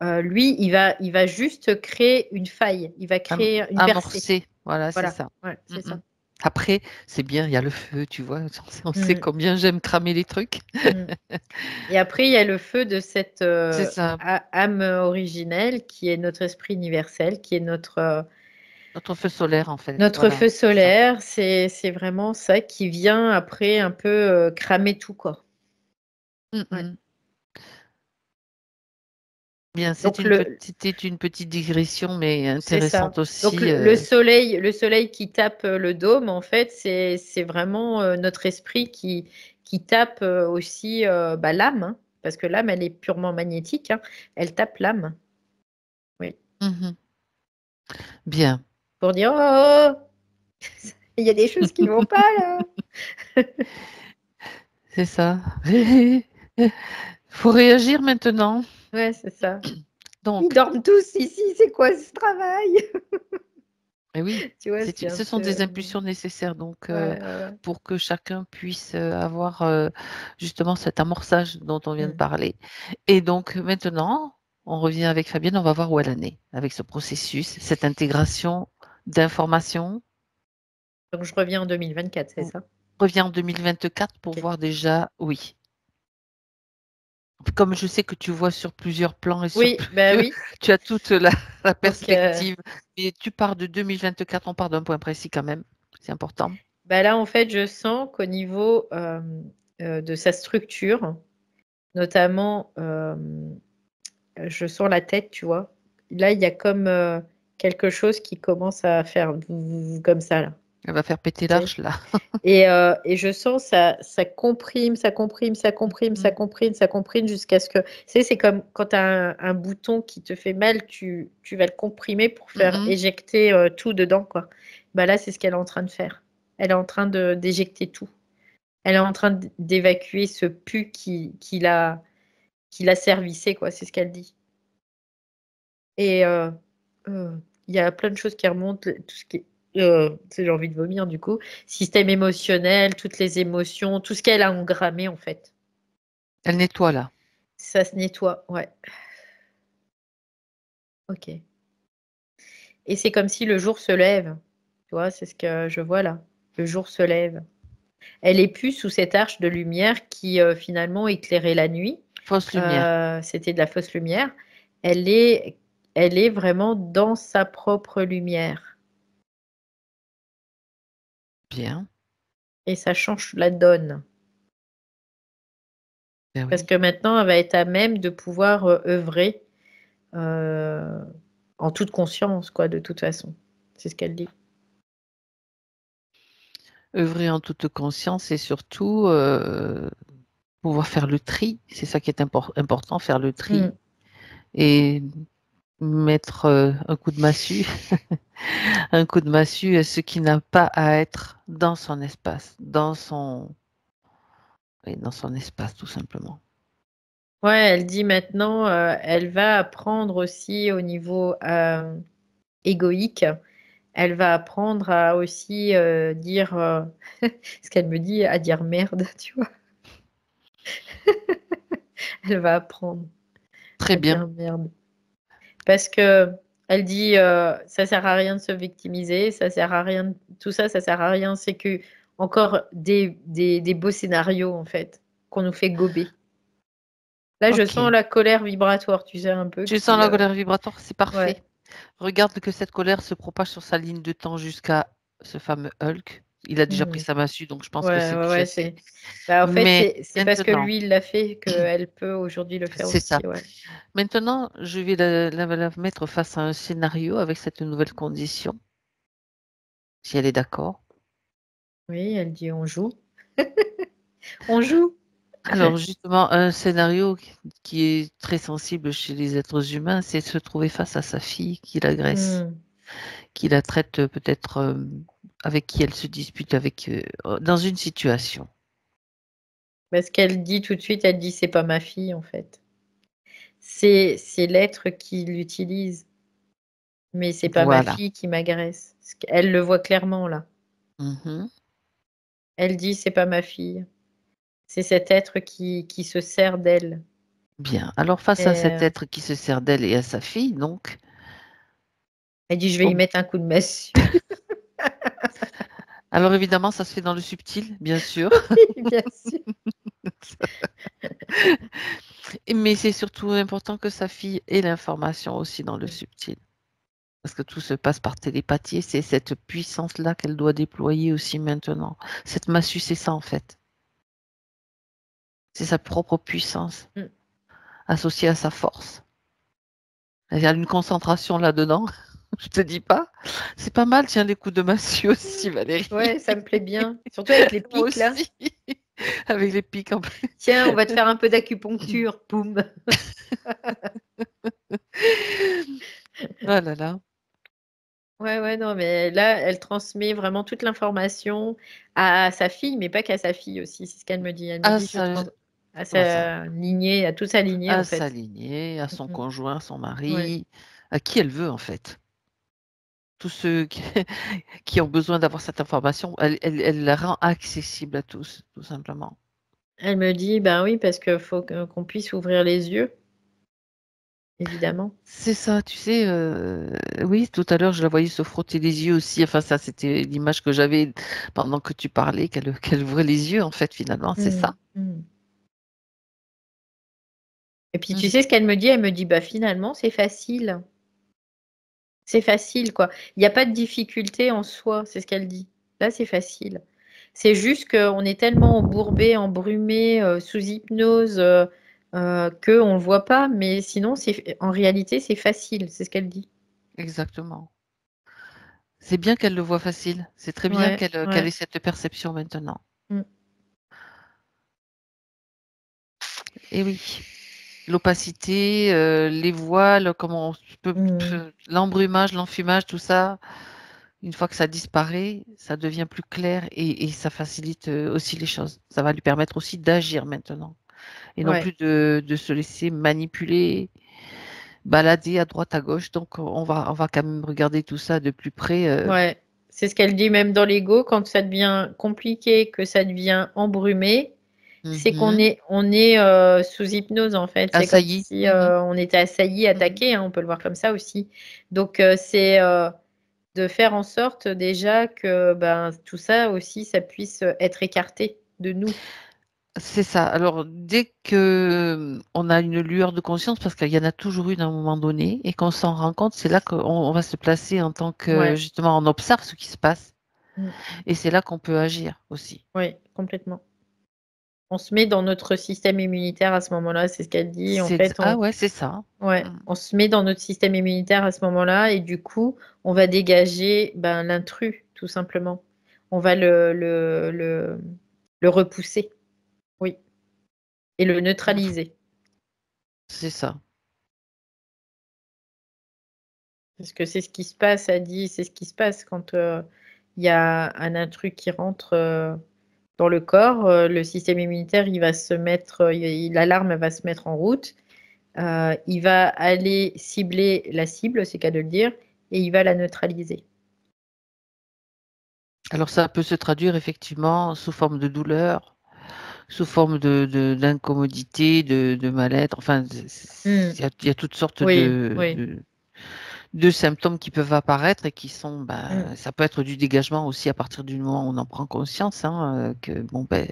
lui, il va juste créer une faille, il va créer une percée. Amorcer, voilà, c'est Voilà, ça. ouais, c'est ça. Après, c'est bien, il y a le feu, tu vois. On sait Mm, combien j'aime cramer les trucs. mm. Et après, il y a le feu de cette C'est ça. âme originelle qui est notre esprit universel, qui est Notre feu solaire, en fait. notre Voilà, feu c'est ça. solaire. C'est vraiment ça qui vient après un peu cramer tout, quoi. Ouais. Bien, Donc c'était une petite digression, mais c'est ça. intéressante Donc aussi. le soleil qui tape le dôme, en fait, c'est vraiment notre esprit qui tape aussi bah, l'âme, hein, parce que l'âme, elle est purement magnétique, hein, elle tape l'âme. Oui. Mhm. Bien. Pour dire oh, il y a des choses qui vont pas là. C'est ça. Faut réagir maintenant. Ouais, c'est ça. Ils Donc, dorment tous ici, c'est quoi ce travail? eh oui, Tu vois, c'est un ce sont peu. des impulsions nécessaires donc Ouais, ouais, ouais. pour que chacun puisse avoir justement cet amorçage dont on vient de Mm. parler. Et donc maintenant, on revient avec Fabienne, on va voir où elle en est avec ce processus, cette intégration d'informations. Donc je reviens en 2024, c'est On ça? revient en 2024 pour Ok. voir déjà, oui. Comme je sais que tu vois sur plusieurs plans et sur Oui, bah plusieurs, oui. tu as toute la Donc perspective. Et tu pars de 2024, on part d'un point précis quand même. C'est important. bah là, en fait, je sens qu'au niveau de sa structure, notamment, je sens la tête, tu vois. Là, il y a comme quelque chose qui commence à faire comme ça, là. Elle va faire péter Tu sais. l'arche là. Et je sens ça comprime, ça comprime, ça comprime, ça Mm. comprime, ça comprime jusqu'à ce que. Tu sais, c'est comme quand tu as un bouton qui te fait mal, tu vas le comprimer pour faire Mhm. éjecter tout dedans, quoi. Bah là, c'est ce qu'elle est en train de faire. Elle est en train d'éjecter tout. Elle est en train d'évacuer ce pu qui l'a servissé, quoi. C'est ce qu'elle dit. Et il y a plein de choses qui remontent, tout ce qui est, j'ai envie de vomir du coup, système émotionnel, toutes les émotions, tout ce qu'elle a engrammé en fait. Elle nettoie là. Ça se nettoie, ouais. Ok. Et c'est comme si le jour se lève. Tu vois, c'est ce que je vois là. Le jour se lève. Elle est plus sous cette arche de lumière qui finalement éclairait la nuit. Fausse lumière. C'était de la fausse lumière. Elle est, elle est vraiment dans sa propre lumière. Bien. Et ça change la donne. Ben Parce oui. que maintenant, elle va être à même de pouvoir œuvrer euh, en toute conscience, quoi, de toute façon. C'est ce qu'elle dit. Œuvrer en toute conscience et surtout pouvoir faire le tri. C'est ça qui est important, faire le tri Mm. et mettre un coup de massue, un coup de massue à ce qui n'a pas à être dans son espace, oui, dans son espace tout simplement. Ouais, elle dit maintenant, elle va apprendre aussi au niveau égoïque. Elle va apprendre à aussi dire ce qu'elle me dit, à dire merde, tu vois. Elle va apprendre Très à bien. dire merde. Parce que elle dit ça sert à rien de se victimiser, ça sert à rien, tout ça, ça sert à rien. C'est que encore des beaux scénarios en fait qu'on nous fait gober. Là, je sens Ok. la colère vibratoire, tu sais un peu Tu sens qui, la colère vibratoire, c'est ouais. parfait. Regarde que cette colère se propage sur sa ligne de temps jusqu'à ce fameux Hulk. Il a déjà pris Mhm. sa massue, donc je pense que Ouais, c'est ouais, déjà ouais, fait. bah, en fait, Mais c'est parce que maintenant, lui, il l'a fait qu'elle peut aujourd'hui le faire c'est ça. aussi, ouais. Maintenant, je vais la mettre face à un scénario avec cette nouvelle condition, si elle est d'accord. Oui, elle dit on joue. On joue. Alors justement, un scénario qui est très sensible chez les êtres humains, c'est de se trouver face à sa fille qui l'agresse, qui la traite peut-être avec qui elle se dispute dans une situation. Parce qu'elle dit tout de suite, elle dit c'est pas ma fille en fait. C'est l'être qui l'utilise, mais c'est pas ma Voilà. fille qui m'agresse. Elle le voit clairement là. Mhm. Elle dit c'est pas ma fille. C'est cet être qui se sert d'elle. Bien. Alors face à cet Et, être qui se sert d'elle et à sa fille, donc, elle dit je vais y bon. mettre un coup de massue. Alors évidemment, ça se fait dans le subtil, bien sûr. Oui, bien sûr. Mais c'est surtout important que sa fille ait l'information aussi dans le subtil. Parce que tout se passe par télépathie, c'est cette puissance-là qu'elle doit déployer aussi maintenant. Cette massue, c'est ça en fait. C'est sa propre puissance Mm. associée à sa force. Il y a une concentration là-dedans, je te dis pas. C'est pas mal, tiens, les coups de massue aussi, Valérie. Ouais, ça me plaît bien. Surtout avec les Moi pics là. aussi, avec les pics en plus. Tiens, on va te faire un peu d'acupuncture. Boum. Ah là là. Ouais, ouais, non, mais là, elle transmet vraiment toute l'information à sa fille, mais pas qu'à sa fille aussi. C'est ce qu'elle me dit. Elle me À dit sa, à comment ça? sa lignée, à toute sa lignée À en sa fait. lignée, à son Mm, conjoint, son mm. Ouais. mari, à qui elle veut en fait. Tous ceux qui ont besoin d'avoir cette information, elle la rend accessible à tous, tout simplement. Elle me dit, ben oui, parce qu'il faut qu'on puisse ouvrir les yeux, évidemment. C'est ça, tu sais, oui, tout à l'heure, je la voyais se frotter les yeux aussi. Enfin, ça, c'était l'image que j'avais pendant que tu parlais, qu'elle ouvrait les yeux, en fait, finalement, c'est Mm, ça. mm. Et puis tu Mhm. sais ce qu'elle me dit? Elle me dit, bah finalement, c'est facile. C'est facile, quoi. Il n'y a pas de difficulté en soi, c'est ce qu'elle dit. Là, c'est facile. C'est juste qu'on est tellement embourbé, embrumé, sous hypnose, qu'on ne le voit pas, mais sinon, en réalité, c'est facile, c'est ce qu'elle dit. Exactement. C'est bien qu'elle le voit facile. C'est très bien Ouais, qu'elle ait ouais. cette perception maintenant. Mm, Et oui, l'opacité, les voiles, comment on mm. l'embrumage, l'enfumage, tout ça. Une fois que ça disparaît, ça devient plus clair et ça facilite aussi les choses. Ça va lui permettre aussi d'agir maintenant et non Ouais, plus de se laisser manipuler, balader à droite, à gauche. Donc, on va quand même regarder tout ça de plus près. ouais. C'est ce qu'elle dit même dans l'ego, quand ça devient compliqué, que ça devient embrumé, c'est qu'on Mhm. est, sous hypnose en fait. C'est comme Assailli. si Mhm. on était assailli, Mhm. attaqué, hein, on peut le voir comme ça aussi. Donc c'est de faire en sorte déjà que ben, tout ça aussi, ça puisse être écarté de nous. C'est ça. Alors, dès que on a une lueur de conscience, parce qu'il y en a toujours une à un moment donné, et qu'on s'en rend compte, c'est là qu'on va se placer en tant que, Ouais. justement, on observe ce qui se passe, Mm. et c'est là qu'on peut agir aussi. Oui, complètement. On se met dans notre système immunitaire à ce moment-là, c'est ce qu'elle dit. En fait, Ah ouais, c'est ça. ouais, Mm. on se met dans notre système immunitaire à ce moment-là et du coup, on va dégager ben, l'intrus, tout simplement. On va le repousser, oui, et le neutraliser. C'est ça. Parce que c'est ce qui se passe, elle dit, c'est ce qui se passe quand il y a un intrus qui rentre dans le corps. Le système immunitaire, il va se mettre, l'alarme va se mettre en route. Il va aller cibler la cible, c'est qu'à de le dire, et il va la neutraliser. Alors ça peut se traduire effectivement sous forme de douleur, sous forme d'incommodité, de mal-être. Enfin, Hmm. il y a toutes sortes Oui, oui. de symptômes qui peuvent apparaître et qui sont, Hmm. ça peut être du dégagement aussi à partir du moment où on en prend conscience, hein, que bon ben,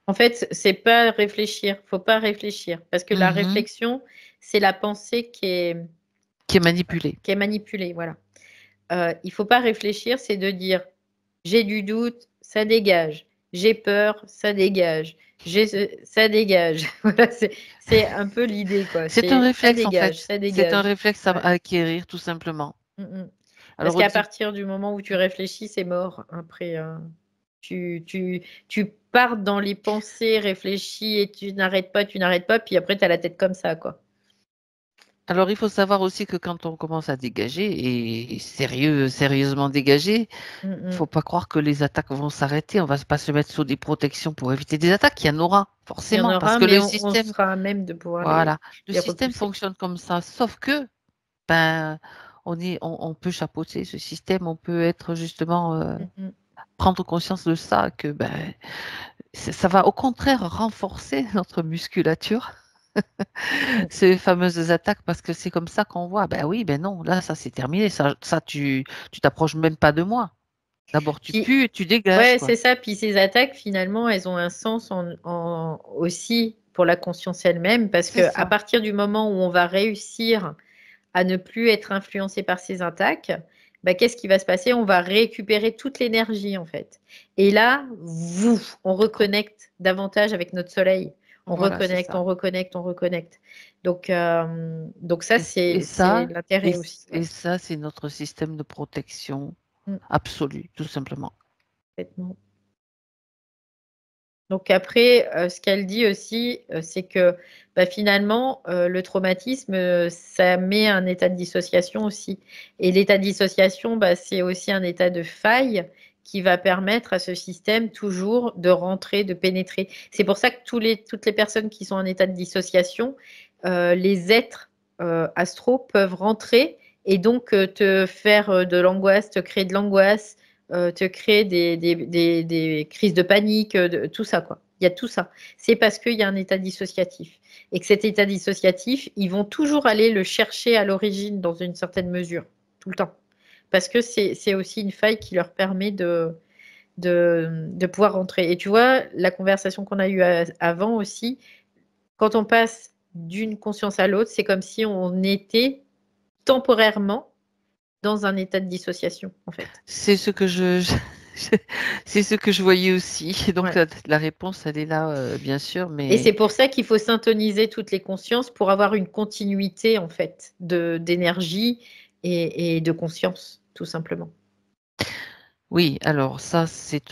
En fait, c'est pas réfléchir, faut pas réfléchir, parce que la mhm, réflexion, c'est la pensée qui est manipulé. qui est manipulée, voilà. Il faut pas réfléchir, c'est de dire j'ai du doute, ça dégage. J'ai peur, ça dégage. Ça dégage. Voilà, c'est un peu l'idée, quoi. C'est un C'est ça réflexe en dégage, fait. ça C'est un dégage. réflexe à Ouais. acquérir tout simplement. Mm, mm. Parce Alors, qu'à partir du moment où tu réfléchis, c'est mort. Après, tu pars dans les pensées, réfléchis et tu n'arrêtes pas, puis après, tu as la tête comme ça, quoi. il faut savoir aussi que quand on commence à dégager, et sérieusement dégager, Mm, il ne mm. faut pas croire que les attaques vont s'arrêter. On ne va pas se mettre sous des protections pour éviter des attaques. Il y en aura, Il y en forcément, parce aura, que mais le on système, sera à même de pouvoir voilà, le les système repousser. fonctionne comme ça. Sauf que, ben, on peut chapeauter ce système, on peut être justement, Mm, mm. prendre conscience de ça, que ben, ça va au contraire renforcer notre musculature, Mm. ces fameuses attaques, parce que c'est comme ça qu'on voit. Ben oui, ben non, là, ça c'est terminé. Ça tu t'approches même pas de moi. D'abord, tu Puis, pues et tu dégages, ouais, quoi. c'est ça. Puis ces attaques, finalement, elles ont un sens aussi pour la conscience elle-même, parce C'est que à ça. partir du moment où on va réussir à ne plus être influencé par ces attaques, bah, qu'est-ce qui va se passer? On va récupérer toute l'énergie, en fait. Et là, on reconnecte davantage avec notre soleil. On Voilà, c'est reconnecte, ça. on reconnecte, on reconnecte. Donc ça, Et c'est ça, et, l'intérêt aussi. et Ouais. ça, c'est notre système de protection Mm, absolue, tout simplement. complètement. Donc après, ce qu'elle dit aussi, c'est que bah, finalement, le traumatisme, ça met un état de dissociation aussi. Et l'état de dissociation, bah, c'est aussi un état de faille qui va permettre à ce système toujours de rentrer, de pénétrer. C'est pour ça que toutes les personnes qui sont en état de dissociation, les êtres astraux peuvent rentrer et donc te faire de l'angoisse, te créer de l'angoisse, te créer des crises de panique, tout ça, quoi. Il y a tout ça. C'est parce qu'il y a un état dissociatif. Et que cet état dissociatif, ils vont toujours aller le chercher à l'origine dans une certaine mesure, tout le temps. Parce que c'est aussi une faille qui leur permet de pouvoir rentrer. Et tu vois, la conversation qu'on a eue avant aussi, quand on passe d'une conscience à l'autre, c'est comme si on était temporairement dans un état de dissociation, en fait. C'est ce que c'est ce que je voyais aussi. Donc, Ouais. la réponse, elle est là, bien sûr, Et mais c'est pour ça qu'il faut syntoniser toutes les consciences pour avoir une continuité, en fait, d'énergie et de conscience, tout simplement. oui, alors ça, c'est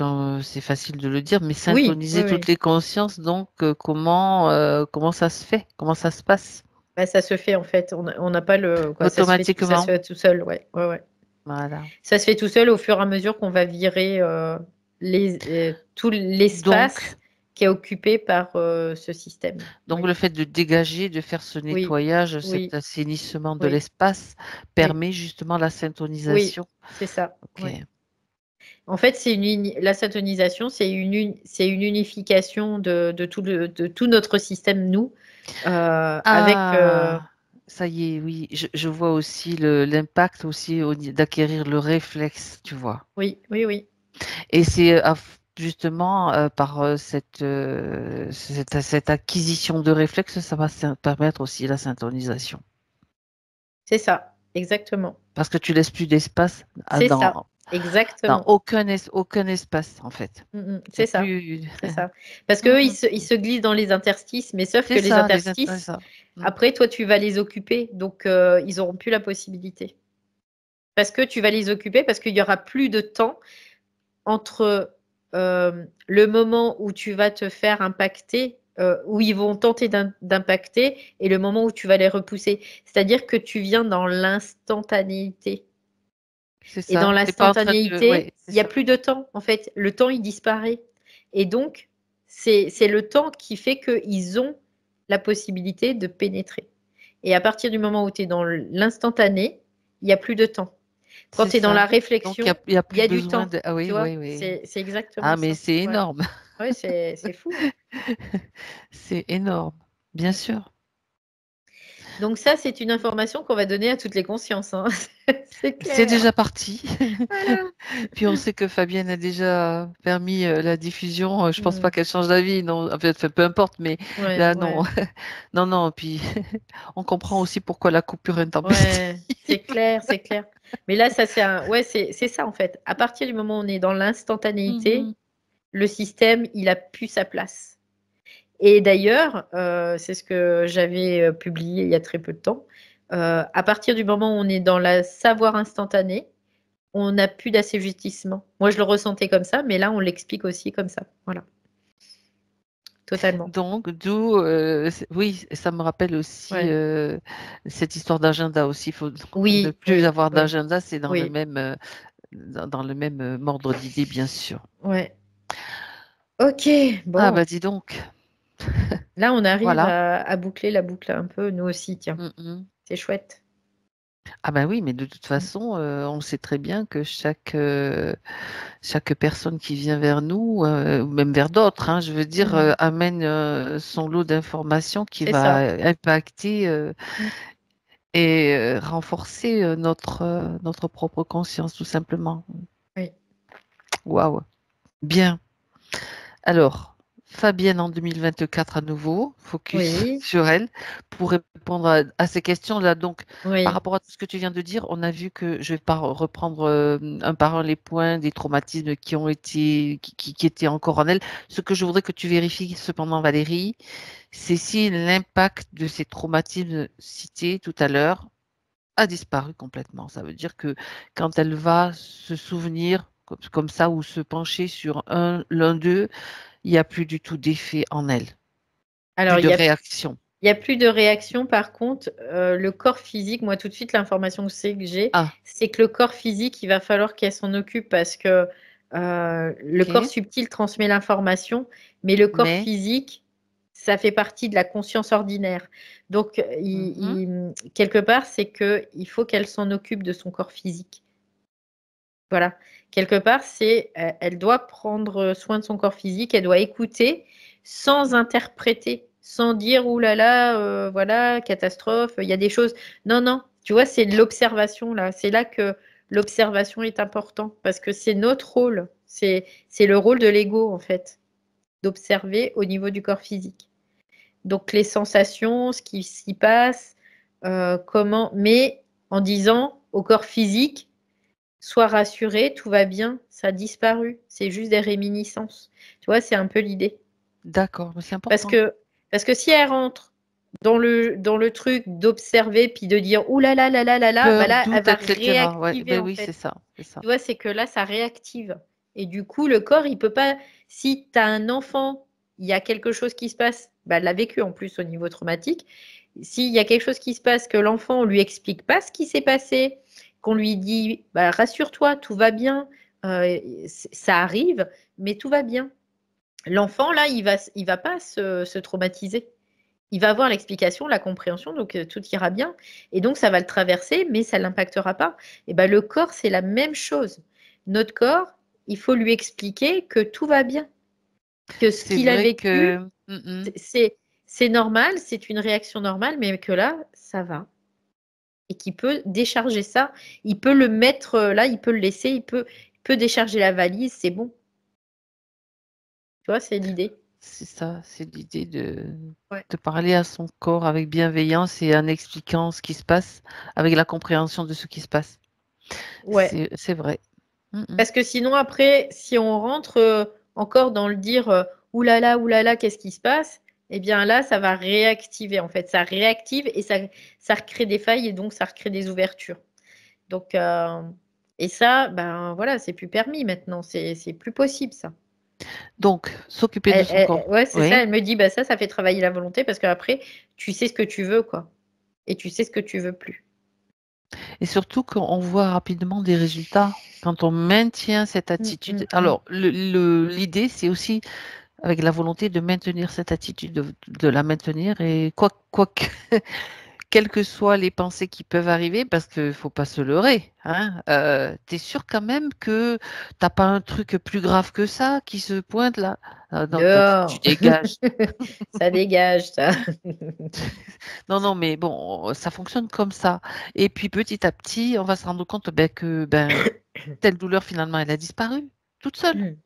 facile de le dire, mais Oui, oui, syntoniser toutes oui. les consciences, donc, comment ça se fait? Comment ça se passe? Bah, ça se fait, en fait. On n'a pas le, quoi, ça se Automatiquement. fait tout seul, ouais, ouais, ouais. Voilà. Ça se fait tout seul au fur et à mesure qu'on va virer tout Donc, l'espace qui est occupé par ce système. Donc Oui, le fait de dégager, de faire ce oui, nettoyage, cet oui, assainissement de oui, l'espace oui, permet justement la oui, syntonisation. c'est ça. Ok. Ouais. En fait, la syntonisation, c'est une unification de tout notre système, nous, avec. Ah, ça y est, oui, je vois aussi l'impact aussi d'acquérir le réflexe, tu vois. Oui, oui, oui, Et c'est justement par cette acquisition de réflexe, ça va permettre aussi la syntonisation. c'est ça, exactement. Parce que tu laisses plus d'espace C'est ça, dans exactement. aucun espace, en fait. C'est C'est ça, plus. c'est ça. Parce qu'eux, Mhm. ils se glissent dans les interstices, mais sauf C'est que les ça, c'est interstices, ça. Mm. après, toi, tu vas les occuper, donc ils n'auront plus la possibilité. Parce que tu vas les occuper, parce qu'il n'y aura plus de temps entre le moment où tu vas te faire impacter, où ils vont tenter d'impacter, et le moment où tu vas les repousser. C'est-à-dire que tu viens dans l'instantanéité. C'est Et dans ça. T'es pas en train de. l'instantanéité, Ouais, c'est il n'y a ça. plus de temps, en fait. Le temps, il disparaît. Et donc, c'est le temps qui fait qu'ils ont la possibilité de pénétrer. Et à partir du moment où tu es dans l'instantané, il n'y a plus de temps. Quand C'est tu es dans la ça. Donc, réflexion, il y a il plus y a du besoin temps. de. Ah Tu oui, vois, oui, oui. c'est exactement Ah, mais ça. c'est Ouais, énorme. ouais, c'est fou. C'est énorme. Bien Mm. sûr. Donc ça, c'est une information qu'on va donner à toutes les consciences, hein. C'est C'est clair. déjà parti. Voilà. Puis on sait que Fabienne a déjà permis la diffusion. Je pense pas Mm. qu'elle change d'avis. Non, en fait, peu importe. Mais Ouais, là, non. ouais. Non, non. Puis on comprend aussi pourquoi la coupure intempestive. Ouais, c'est clair, c'est clair. Mais là, ça c'est ouais, c'est ça en fait. À partir du moment où on est dans l'instantanéité, Mhm. le système, il a plus sa place. Et d'ailleurs, c'est ce que j'avais publié il y a très peu de temps. À partir du moment où on est dans la savoir instantané, on n'a plus d'assujettissement. Moi, je le ressentais comme ça, mais là, on l'explique aussi comme ça. Voilà. Totalement. Donc, oui, ça me rappelle aussi Ouais. cette histoire d'agenda aussi. Il faut ne Oui, plus oui, avoir oui, d'agenda, c'est dans le oui. même, dans le même ordre d'idée, bien sûr. Ouais. Ok, Ah, bon. bah dis donc, Là, on arrive voilà. à boucler la boucle un peu, nous aussi, tiens. Mm. C'est chouette. Ah, bah oui, mais de toute Mm. façon, on sait très bien que chaque personne qui vient vers nous, ou même vers d'autres, hein, je veux dire, Mm. amène son lot d'informations qui C'est va ça. impacter Mm. et renforcer notre propre conscience, tout simplement. Oui. Waouh, bien. Alors, Fabienne en 2024 à nouveau, focus Oui. sur elle, pour répondre à ces questions-là. Donc, par Oui. rapport à tout ce que tu viens de dire, on a vu que je vais pas reprendre un par un les points des traumatismes qui ont été, qui étaient encore en elle. Ce que je voudrais que tu vérifies cependant, Valérie, c'est si l'impact de ces traumatismes cités tout à l'heure a disparu complètement. Ça veut dire que quand elle va se souvenir comme ça ou se pencher sur l'un d'eux, il n'y a plus du tout d'effet en elle, Alors, plus de réaction. il y a plus de réaction. Par contre, le corps physique, moi, tout de suite, l'information que j'ai, Ah, c'est que le corps physique, il va falloir qu'elle s'en occupe parce que le corps ok. subtil transmet l'information, mais le corps Mais, physique, ça fait partie de la conscience ordinaire. Donc, mhm, quelque part, c'est que il faut qu'elle s'en occupe de son corps physique. Voilà. Quelque part, elle doit prendre soin de son corps physique, elle doit écouter sans interpréter, sans dire ouh là là, voilà, catastrophe, il y a des choses. Non, non, tu vois, c'est de l'observation là. C'est là que l'observation est important parce que c'est notre rôle. C'est le rôle de l'ego en fait, d'observer au niveau du corps physique. Donc les sensations, ce qui s'y passe, comment, mais en disant au corps physique sois rassuré, tout va bien, ça a disparu. C'est juste des réminiscences. Tu vois, c'est un peu l'idée. d'accord, mais c'est Parce important. que, parce que si elle rentre dans le truc d'observer puis de dire ouh là là là là là là, bah Peur, là, elle doute, va etc. Ouais, réactiver ben en oui, c'est fait. ça, c'est ça. Tu vois, c'est que là, ça réactive. Et du coup, le corps, il peut pas. Si tu as un enfant, il y a quelque chose qui se passe, bah, elle l'a vécu en plus au niveau traumatique. S'il y a quelque chose qui se passe, que l'enfant, on lui explique pas ce qui s'est passé, qu'on lui dit, bah, rassure-toi, tout va bien, ça arrive, mais tout va bien. L'enfant, là, il va pas se traumatiser. Il va avoir l'explication, la compréhension, donc tout ira bien. Et donc, ça va le traverser, mais ça ne l'impactera pas. Et ben, le corps, c'est la même chose. Notre corps, il faut lui expliquer que tout va bien, que ce C'est qu'il a vrai vécu, que, c'est normal, c'est une réaction normale, mais que là, ça va. Et qu'il peut décharger ça. Il peut le mettre là, il peut le laisser, il peut décharger la valise, c'est bon. Tu vois, c'est l'idée. c'est ça, c'est l'idée Ouais. de parler à son corps avec bienveillance et en expliquant ce qui se passe, avec la compréhension de ce qui se passe. Ouais. C'est vrai. Parce que sinon, après, si on rentre encore dans le dire oulala, qu'est-ce qui se passe? Eh bien là, ça va réactiver en fait. Ça réactive et ça recrée des failles et donc ça recrée des ouvertures. Donc, et ça, ben voilà, c'est plus permis maintenant. C'est plus possible ça. Donc, s'occuper de son corps. Ouais, c'est ça. Oui. Elle me dit, bah ça fait travailler la volonté parce qu'après, tu sais ce que tu veux, quoi. Et tu sais ce que tu veux plus. Et surtout qu'on voit rapidement des résultats quand on maintient cette Mm, attitude. mm, mm. Alors, l'idée, c'est aussi avec la volonté de maintenir cette attitude, de la maintenir et quelles que soient les pensées qui peuvent arriver, parce qu'il ne faut pas se leurrer, hein, tu es sûr quand même que tu n'as pas un truc plus grave que ça qui se pointe là. Non, toi, tu Dehors. dégages. Ça dégage, ça. Non, non, mais bon, ça fonctionne comme ça. Et puis petit à petit, on va se rendre compte que telle douleur, finalement, elle a disparu toute seule. Mm.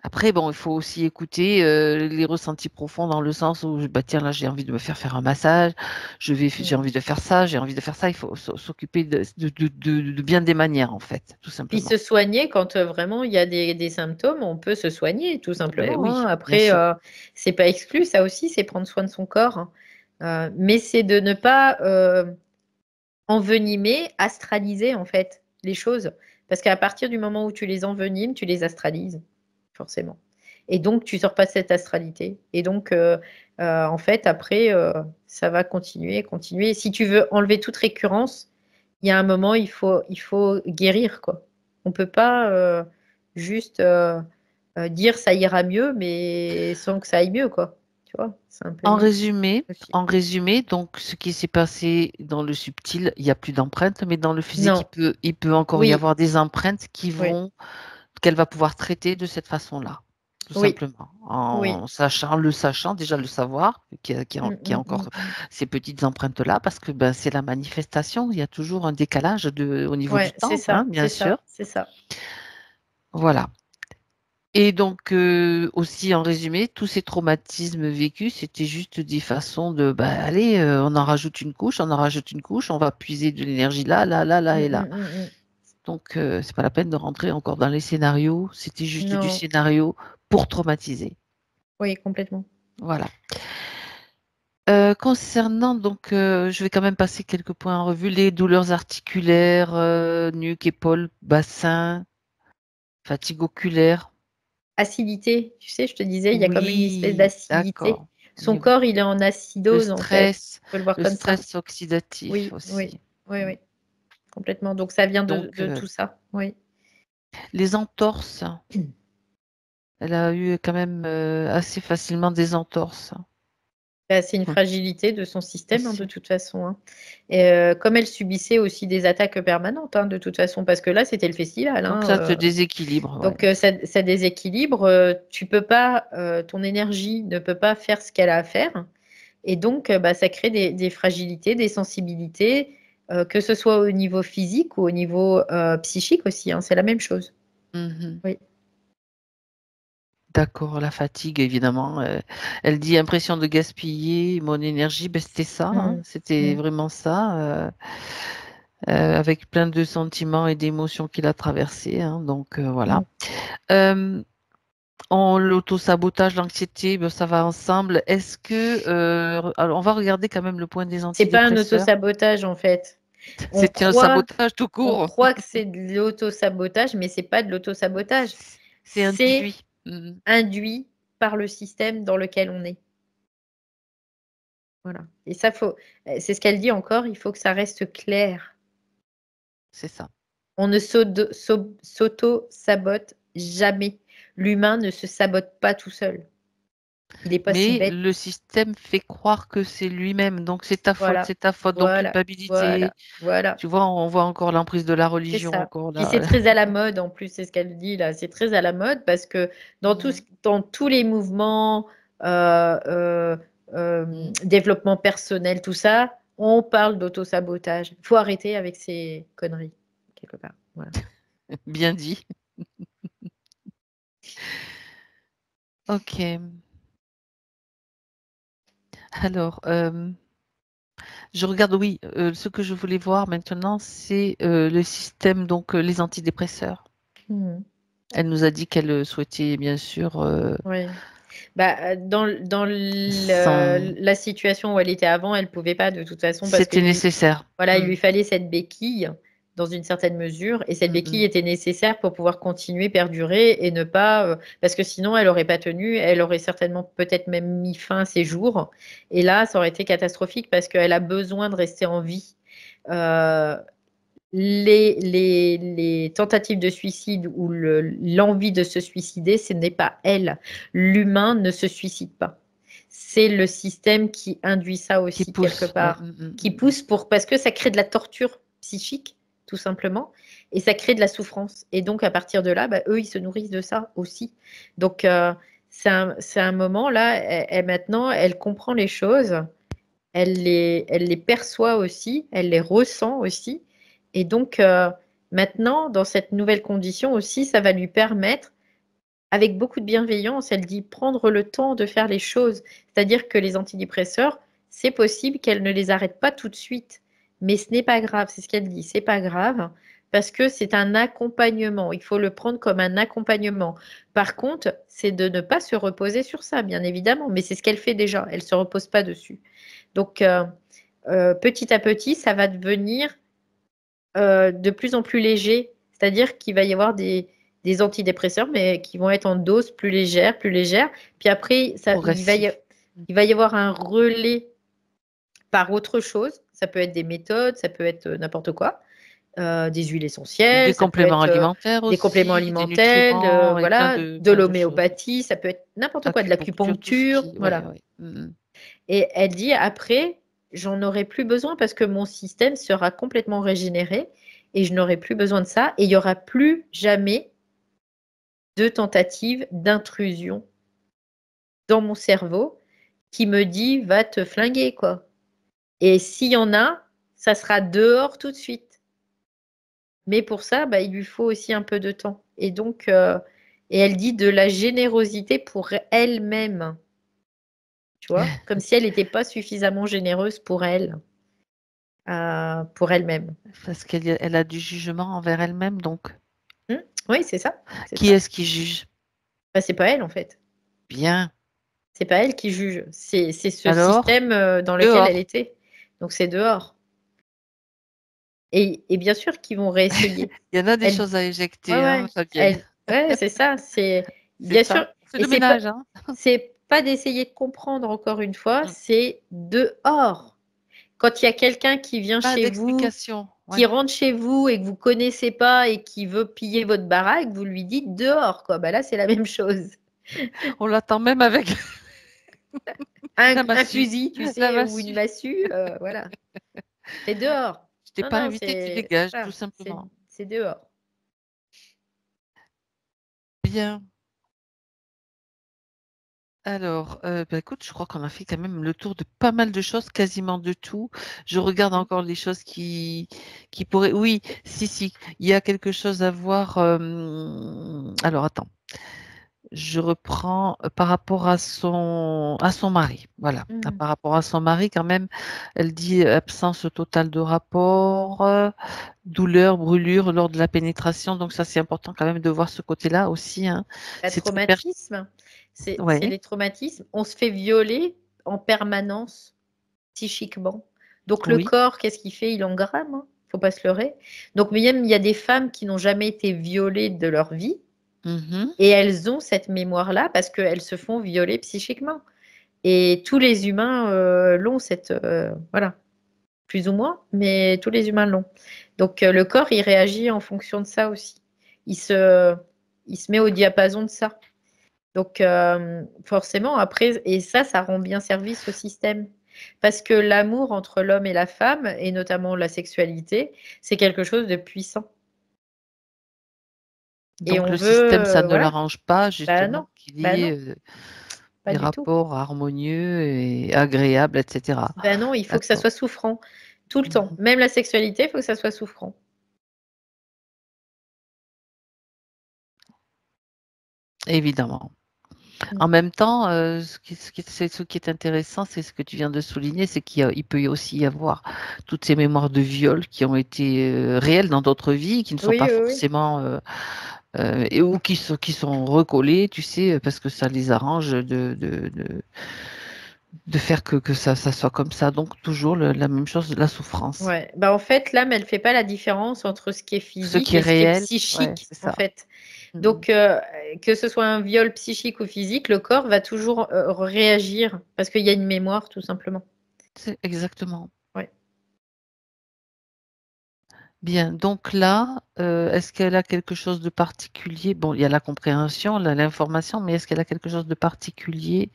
Après, bon, il faut aussi écouter les ressentis profonds dans le sens où, bah, tiens, là, j'ai envie de me faire un massage, j'ai Mm. envie de faire ça, j'ai envie de faire ça. Il faut s'occuper de bien des manières, en fait, tout Puis simplement. se soigner quand vraiment il y a des symptômes, on peut se soigner tout Ben simplement, hein. oui, bien Après, sûr. c'est pas exclu, ça aussi, c'est prendre soin de son corps, hein. Mais c'est de ne pas envenimer, astraliser en fait les choses. Parce qu'à partir du moment où tu les envenimes, tu les astralises, forcément. Et donc, tu sors pas de cette astralité. Et donc, en fait, après, ça va continuer, continuer. Et si tu veux enlever toute récurrence, il y a un moment, il faut guérir, quoi. On peut pas juste dire ça ira mieux, mais sans que ça aille mieux, quoi. Tu vois, c'est un peu En l'idée résumé, aussi. en résumé, donc ce qui s'est passé dans le subtil, il n'y a plus d'empreintes, mais dans le physique, Non, il peut encore y oui, avoir des empreintes oui, qu'elle va pouvoir traiter de cette façon-là, tout oui, simplement. oui. Le sachant, déjà le savoir, qu'il y a encore ces petites empreintes-là, parce que ben, c'est la manifestation, il y a toujours un décalage au niveau du Ouais, c'est temps, hein, ça, bien c'est sûr. ça, c'est ça. Voilà. Et donc, aussi en résumé, tous ces traumatismes vécus, c'était juste des façons de, bah, allez, on en rajoute une couche, on en rajoute une couche, on va puiser de l'énergie là, là, là, là et là. Mm. Donc, c'est pas la peine de rentrer encore dans les scénarios, c'était juste du Non, scénario pour traumatiser. oui, complètement. Voilà. Concernant, donc, je vais quand même passer quelques points en revue, les douleurs articulaires, nuque, épaules, bassin, fatigue oculaire. Acidité, tu sais, je te disais, il y a comme une espèce Oui, d'acidité. d'accord. Au Son niveau corps, il est en Le acidose, en fait. stress, Tu peux le voir le comme ça. stress oxydatif Oui, oui, aussi. oui, Mm. oui, complètement. Donc, ça vient Donc, de tout ça. Oui. les entorses, elle a eu quand même assez facilement des entorses Bah, c'est une Mm. fragilité de son système, hein, de aussi. toute façon, hein. Et comme elle subissait aussi des attaques permanentes, hein, de toute façon, parce que là, c'était le festival, Donc, hein, ça te déséquilibre, ouais. donc, ça déséquilibre. Tu peux pas, ton énergie ne peut pas faire ce qu'elle a à faire. Et donc, bah, ça crée des fragilités, des sensibilités, que ce soit au niveau physique ou au niveau psychique aussi, hein, c'est la même chose. Mhm. Oui. D'accord, la fatigue, évidemment. Elle dit impression de gaspiller mon énergie. Ben, c'était ça, hein, Mm, c'était mm. vraiment ça, avec plein de sentiments et d'émotions qu'il a traversées, hein, donc, voilà. Mm. Euh, L'auto-sabotage, l'anxiété, ben, ça va ensemble. Est-ce que... alors, on va regarder quand même le point des C'est pas un antidépresseurs. auto-sabotage en fait. On C'était un croit, sabotage tout on court. croit que c'est de l'auto-sabotage, mais c'est pas de l'auto-sabotage. C'est C'est induit. Mhm. induit par le système dans lequel on est. Voilà. Et ça, c'est ce qu'elle dit encore, il faut que ça reste clair. C'est ça. On ne s'auto-sabote jamais. L'humain ne se sabote pas tout seul. Il n'est pas si Mais bête. le système fait croire que c'est lui-même. Donc, c'est ta faute, Voilà, c'est ta faute. Donc, voilà, culpabilité. voilà, voilà. Tu vois, on voit encore l'emprise de la C'est religion, ça. encore Puis c'est là. très à la mode en plus, c'est ce qu'elle dit là. C'est très à la mode parce que Mhm. dans tous les mouvements, euh, euh, Mhm. développement personnel, tout ça, on parle d'auto-sabotage. Il faut arrêter avec ces conneries, quelque part. Voilà. Bien dit. Ok. Alors, je regarde, oui, ce que je voulais voir maintenant, c'est le système, donc les antidépresseurs. Mhm. Elle nous a dit qu'elle souhaitait, bien sûr, Oui. Bah, dans sans... la situation où elle était avant, elle pouvait pas de toute façon parce que C'était nécessaire. voilà, il Mm, lui fallait cette béquille dans une certaine mesure et cette mm, béquille mm. était nécessaire pour pouvoir continuer, perdurer et ne pas parce que sinon elle aurait pas tenu, elle aurait certainement peut-être même mis fin à ses jours et là ça aurait été catastrophique parce qu'elle a besoin de rester en vie. Euh, les tentatives de suicide ou l'envie de se suicider, ce n'est pas elle. L'humain ne se suicide pas. C'est le système qui induit ça Qui aussi quelque pousse. Ouais, part, qui pousse parce que ça crée de la torture psychique, tout simplement, et ça crée de la souffrance. Et donc, à partir de là, bah, eux, ils se nourrissent de ça aussi. Donc, c'est un moment là, maintenant, elle comprend les choses, elle les perçoit aussi, elle les ressent aussi. Et donc, maintenant, dans cette nouvelle condition aussi, ça va lui permettre, avec beaucoup de bienveillance, elle dit prendre le temps de faire les choses. C'est-à-dire que les antidépresseurs, c'est possible qu'elle ne les arrête pas tout de suite. Mais ce n'est pas grave, c'est ce qu'elle dit, c'est pas grave, parce que c'est un accompagnement. Il faut le prendre comme un accompagnement. Par contre, c'est de ne pas se reposer sur ça, bien évidemment, mais c'est ce qu'elle fait déjà. Elle ne se repose pas dessus. Donc, petit à petit, ça va devenir de plus en plus léger C'est-à-dire qu'il va y avoir des antidépresseurs, mais qui vont être en dose plus légère, plus légère. Puis après, il va y avoir un relais par autre chose. Ça peut être des méthodes, ça peut être n'importe quoi. Des huiles essentielles, Des ça peut compléments être alimentaires des compléments aussi, des alimentaires, nutriments et voilà, de plein de choses. l'homéopathie, ça peut être n'importe quoi, de Acupuncture, tout ce l'acupuncture, qui... Ouais, voilà. ouais. Mhm. Et elle dit après, j'en aurai plus besoin parce que mon système sera complètement régénéré et je n'aurai plus besoin de ça et il n'y aura plus jamais de tentative d'intrusion dans mon cerveau qui me dit va te flinguer, quoi. Et s'il y en a, ça sera dehors tout de suite. Mais pour ça, bah, il lui faut aussi un peu de temps. Et donc, et elle dit de la générosité pour elle-même, tu vois, comme si elle n'était pas suffisamment généreuse pour elle-même. Parce elle a du jugement envers elle-même, donc. Oui, c'est ça, c'est Qui ça. est-ce qui juge? Bah, c'est pas elle en fait. Bien. C'est pas elle qui juge. C'est ce Alors, système dans lequel elle dehors. était. Donc c'est dehors. Et bien sûr qu'ils vont réessayer. Il y en a des Elle, choses à ouais, éjecter, hein, ouais, Fabienne. ouais, c'est ça. C'est C'est bien ça. sûr. C'est Et le ménage, hein. c'est pas d'essayer de comprendre encore une fois. Mm. C'est dehors. Quand il y a quelqu'un qui vient Pas chez vous, d'explication. qui Ouais. rentre chez vous et que vous connaissez pas et qui veut piller votre baraque, vous lui dites dehors, quoi. Bah là, c'est la même chose. On l'attend même avec la Un massue. fusil, tu La sais, ou une massue. massue, voilà. C'est dehors. Je t'ai Non, pas non, invité, tu dégages, tout voilà, simplement. c'est dehors. Bien. Alors, bah, écoute, je crois qu'on a fait quand même le tour de pas mal de choses, quasiment de tout. Je regarde encore les choses qui pourraient. Oui, si, il y a quelque chose à voir. Alors, attends. Je reprends par rapport à son mari. Voilà. Mm. Par rapport à son mari, quand même, elle dit absence totale de rapport, douleur, brûlure lors de la pénétration. Donc ça, c'est important quand même de voir ce côté-là aussi, hein. Un C'est très traumatisme, c'est ouais, les traumatismes. On se fait violer en permanence psychiquement. Donc le oui. corps, qu'est-ce qu'il fait? Il engramme, hein. Faut pas se leurrer. Donc même il y a des femmes qui n'ont jamais été violées de leur vie Mhm. et elles ont cette mémoire-là parce qu'elles se font violer psychiquement. Et tous les humains l'ont, voilà, plus ou moins, mais tous les humains l'ont. Donc le corps, il réagit en fonction de ça aussi. Il se, il se met au diapason de ça. Donc forcément, après, et ça rend bien service au système. Parce que l'amour entre l'homme et la femme, et notamment la sexualité, c'est quelque chose de puissant. Et Donc on le veut, système, ça ne voilà, l'arrange pas bah justement non, qu'il bah y ait non, pas des du tout. rapports harmonieux et agréables, etc. Ben non, il faut que ça D'accord. soit souffrant tout le temps. Mhm. Même la sexualité, il faut que ça soit souffrant. Évidemment. Mm. En même temps, ce qui est intéressant, c'est ce que tu viens de souligner, c'est il peut aussi y avoir toutes ces mémoires de viol qui ont été réelles dans d'autres vies, qui ne sont Oui, pas oui, oui. forcément ou qui sont recollées, tu sais, parce que ça les arrange de faire que ça soit comme ça. Donc toujours la même chose, la souffrance. Ouais. Bah, en fait, l'âme, elle fait pas la différence entre ce qui est Ce physique qui est et ce qui est réel, ouais, psychique, c'est en ça. fait. Mhm. Donc, que ce soit un viol psychique ou physique, le corps va toujours réagir parce qu'il y a une mémoire, tout simplement. C'est exactement. Ouais. Bien, donc là, est-ce qu'elle a quelque chose de particulier? Bon, il y a la compréhension, l'information, mais est-ce qu'elle a quelque chose de particulier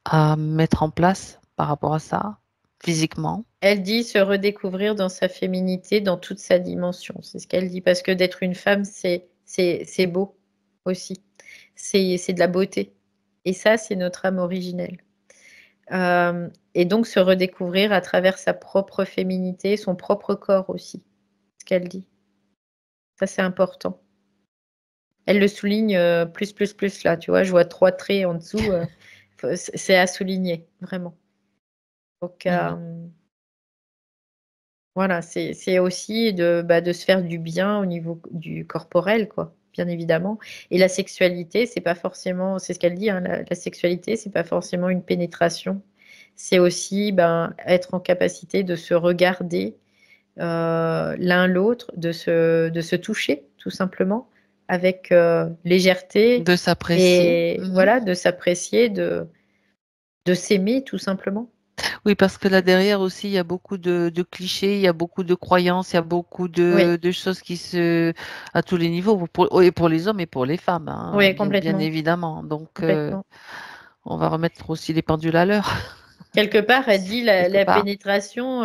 à mettre en place par rapport à ça, physiquement? Elle dit se redécouvrir dans sa féminité, dans toute sa dimension. C'est ce qu'elle dit. Parce que d'être une femme, c'est beau aussi. C'est de la beauté. Et ça, c'est notre âme originelle. Et donc se redécouvrir à travers sa propre féminité, son propre corps aussi, ce qu'elle dit. Ça, c'est important. Elle le souligne plus là, tu vois, je vois 3 traits en dessous. C'est à souligner, vraiment. Donc, Mhm. voilà, c'est aussi de se faire du bien au niveau du corporel, quoi, bien évidemment. Et la sexualité, c'est pas forcément, c'est ce qu'elle dit, hein, la sexualité, c'est pas forcément une pénétration. C'est aussi être en capacité de se regarder l'un l'autre, de se toucher, tout simplement, avec légèreté, De s'apprécier. et voilà, de s'apprécier, de s'aimer, tout simplement. Oui, parce que là derrière aussi, il y a beaucoup de clichés, il y a beaucoup de croyances, il y a beaucoup Oui, de choses qui se, à tous les niveaux, et pour les hommes et pour les femmes, hein, oui, bien complètement, évidemment. Donc, complètement. on va remettre aussi les pendules à l'heure, Quelque part, elle dit quelque la part. pénétration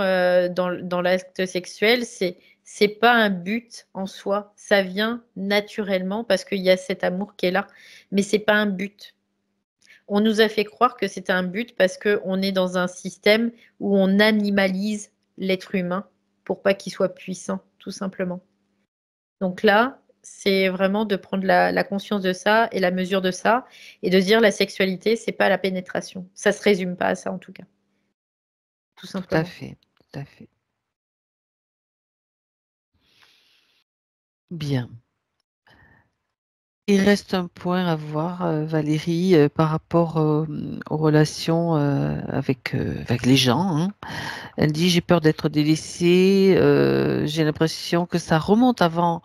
dans l'acte sexuel, c'est pas un but en soi. Ça vient naturellement parce qu'il y a cet amour qui est là, mais c'est pas un but. On nous a fait croire que c'était un but parce qu'on est dans un système où on animalise l'être humain pour pas qu'il soit puissant, tout simplement. Donc là, c'est vraiment de prendre la conscience de ça et la mesure de ça et de se dire la sexualité, c'est pas la pénétration. Ça se résume pas à ça en tout cas, tout Tout à simplement. fait, tout à fait. Bien. Il reste un point à voir, Valérie, par rapport aux relations avec les gens, hein. Elle dit, j'ai peur d'être délaissée, j'ai l'impression que ça remonte avant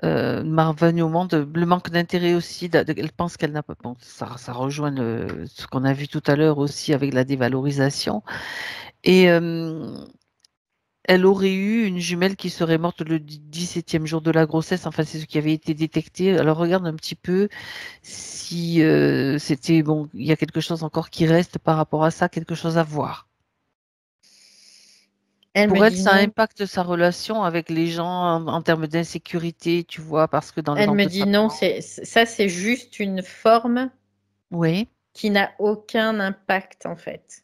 ma venue au monde, le manque d'intérêt aussi, elle pense qu'elle n'a pas, bon, ça rejoint ce qu'on a vu tout à l'heure aussi avec la dévalorisation. Et elle aurait eu une jumelle qui serait morte le 17e jour de la grossesse, enfin c'est ce qui avait été détecté. Alors regarde un petit peu si c'était, bon, il y a quelque chose encore qui reste par rapport à ça, quelque chose à voir. Elle me Pour elle, dit ça non. impacte sa relation avec les gens en termes d'insécurité, tu vois, parce que dans le Elle ventre me de sa dit non, maman. ça c'est juste une forme Oui, qui n'a aucun impact en fait.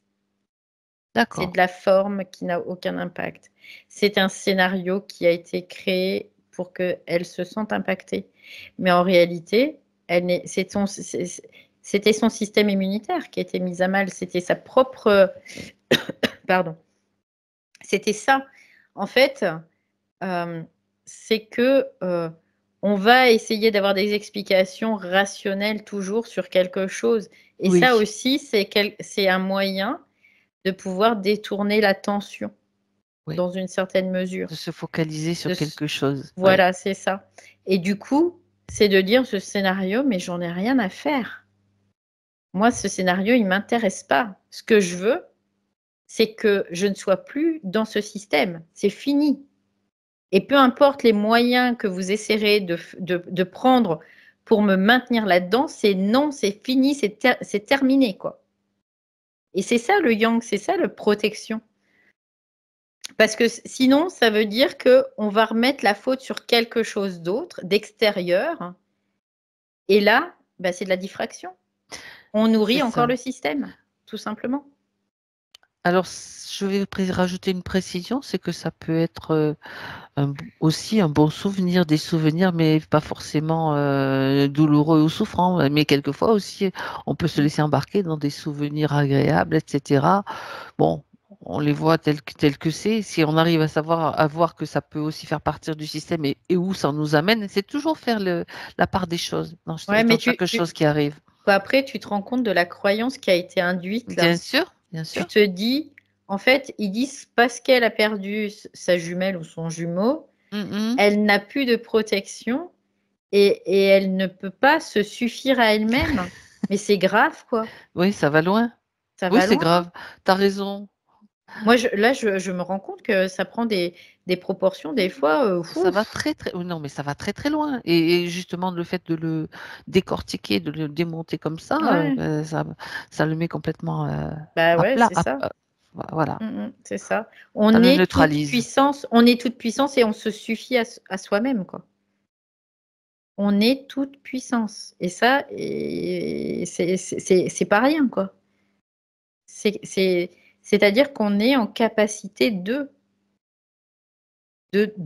C'est d'accord. de la forme qui n'a aucun impact. C'est un scénario qui a été créé pour qu'elle se sente impactée. Mais en réalité, c'était son système immunitaire qui était mis à mal. C'était sa propre... Pardon. C'était ça. En fait, c'est que on va essayer d'avoir des explications rationnelles toujours sur quelque chose. Et Oui, ça aussi, c'est un moyen de pouvoir détourner l'attention oui. dans une certaine mesure. De se focaliser De sur quelque chose. Ouais. Voilà, c'est ça. Et du coup, c'est de dire ce scénario, mais j'en ai rien à faire. Moi, ce scénario, il m'intéresse pas. Ce que je veux, c'est que je ne sois plus dans ce système. C'est fini. Et peu importe les moyens que vous essaierez de prendre pour me maintenir là-dedans, c'est non, c'est fini, c'est terminé, quoi. Et c'est ça le yang, c'est ça la protection. Parce que sinon, ça veut dire qu'on va remettre la faute sur quelque chose d'autre, d'extérieur. Et là, bah, c'est de la diffraction. On C'est nourrit encore ça. le système, tout simplement. Alors, je vais rajouter une précision, c'est que ça peut être aussi un bon souvenir, des souvenirs, mais pas forcément douloureux ou souffrants, mais quelquefois aussi, on peut se Mm. laisser embarquer dans des souvenirs agréables, etc. Bon, on les voit tels que c'est. Si on arrive à voir que ça peut aussi faire partir du système et où ça nous amène, c'est toujours faire la part des choses Ouais, dans mais chaque chose qui arrive. après, tu te rends compte de la croyance qui a été induite là. Bien sûr, bien Tu sûr. te dis, en fait, ils disent parce qu'elle a perdu sa jumelle ou son jumeau, Mhm. elle n'a plus de protection et elle ne peut pas se suffire à elle-même. Mais c'est grave, quoi. Oui, ça va loin. Ça Oui, va c'est loin, hein. grave. T'as raison. Moi, là, je me rends compte que ça prend des proportions, des fois, Ça va ouf. très très non mais ça va très très loin et justement le fait de le décortiquer, de le démonter comme ça, Ouais, ça le met complètement bah à ouais, plat, c'est ça. voilà, C'est ça. ça le neutralise. On est toute puissance et on se suffit à soi-même, quoi. On est toute puissance. Et ça, c'est pas rien, quoi. C'est, c'est, c'est-à-dire qu'on est en capacité de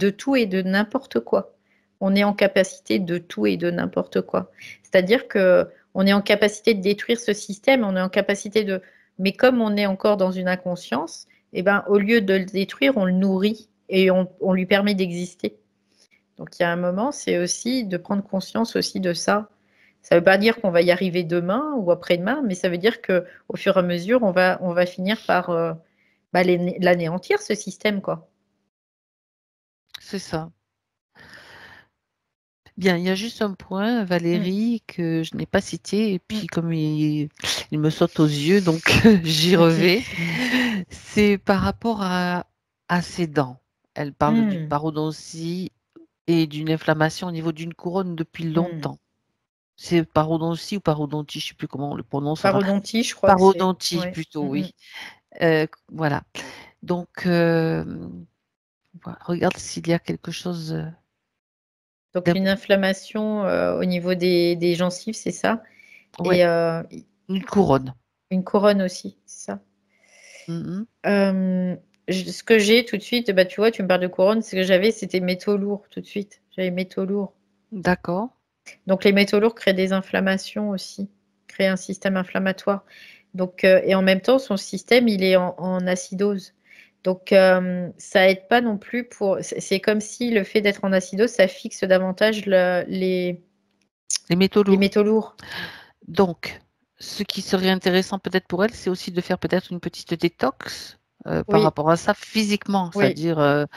tout et de n'importe quoi. On est en capacité de tout et de n'importe quoi. C'est-à-dire que on est en capacité de détruire ce système, on est en capacité de. Mais comme on est encore dans une inconscience, eh ben, au lieu de le détruire, on le nourrit et on lui permet d'exister. Donc il y a un moment, c'est aussi de prendre conscience aussi de ça. Ça ne veut pas dire qu'on va y arriver demain ou après-demain, mais ça veut dire que au fur et à mesure, on va finir par bah, l'anéantir, ce système, quoi. c'est ça. Bien, il y a juste un point, Mm, Valérie, que je n'ai pas cité, et mm. puis comme il me saute aux yeux, donc j'y Ok. revais. C'est par rapport à ses dents. Elle parle d'une Mm, parodontie et d'une inflammation au niveau d'une couronne depuis mm. longtemps. C'est parodontie ou parodontie, je ne sais plus comment on le prononce. Enfin, Parodontie, je crois que c'est. parodontie Ouais. plutôt, Mm, mm. oui. Voilà. Donc, voilà, regarde s'il y a quelque chose Donc une d'important. inflammation au niveau des gencives, c'est ça? Oui, Et une couronne. une couronne aussi, c'est ça? Mhm. Euh, ce que j'ai tout de suite, bah, tu vois, tu me parles de couronne, ce que j'avais, c'était métaux lourds tout de suite. J'avais métaux lourds. D'accord. Donc les métaux lourds créent des inflammations aussi, créent un système inflammatoire. Donc, et en même temps, son système, il est en acidose. Donc ça aide pas non plus pour. C'est comme si le fait d'être en acidose, ça fixe davantage Les métaux les lourds. métaux lourds. Donc, ce qui serait intéressant peut-être pour elle, c'est aussi de faire peut-être une petite détox par Oui, rapport à ça physiquement, oui. c'est-à-dire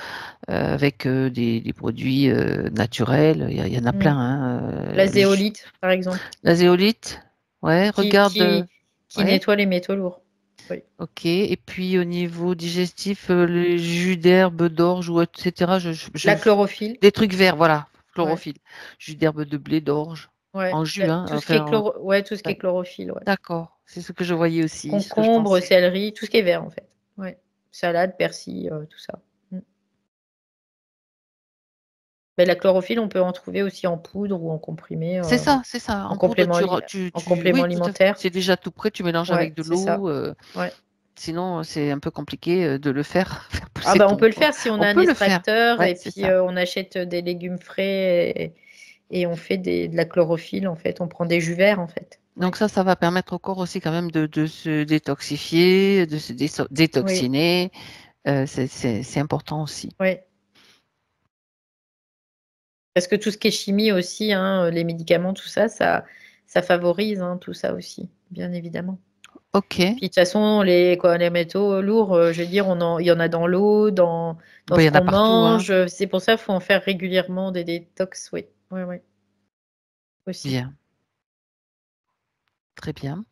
avec des produits naturels. Il y en a Mm. plein. Hein, La zéolite, par exemple, la zéolite, ouais, qui, regarde, qui, qui ouais, nettoie les métaux lourds. Oui. ok. Et puis au niveau digestif, les jus d'herbe, d'orge, ou etc. La chlorophylle. Des trucs verts, voilà, Ouais. chlorophylle. Jus d'herbe de blé, d'orge, Ouais. en jus, hein, Tout ce qui est enfin, ouais, tout ce qui ouais, est chlorophylle, ouais. d'accord, c'est ce que je voyais aussi, ce que je Concombre, pensais. céleri, tout ce qui est vert en fait. Ouais. Salade, persil, tout ça. Mm. Mais la chlorophylle, on peut en trouver aussi en poudre ou en comprimé, C'est ça. en En poudre, complément, oui, tout à fait. alimentaire. C'est déjà tout prêt, tu mélanges Ouais, avec de c'est l'eau. ça. Ouais. Sinon, c'est un peu compliqué de le faire, faire Ah pousser bah on ton peut le pot. faire si on On a un peut le faire. extracteur Ouais, et c'est puis ça. on achète des légumes frais et on fait de la chlorophylle en fait. On prend des jus verts en fait. Donc Ouais. ça va permettre au corps aussi quand même de se détoxifier, de se Oui, détoxiner. C'est important aussi. oui. Parce que tout ce qui est chimie aussi, hein, les médicaments, tout ça, ça favorise hein, tout ça aussi, bien évidemment. Ok. Puis de toute façon, les métaux lourds, je veux dire, il y en a dans l'eau, dans Ben, il ce y en a qu'on partout, hein. mange. C'est pour ça qu'il faut en faire régulièrement des détox, oui. Oui, oui, aussi. Bien, très bien.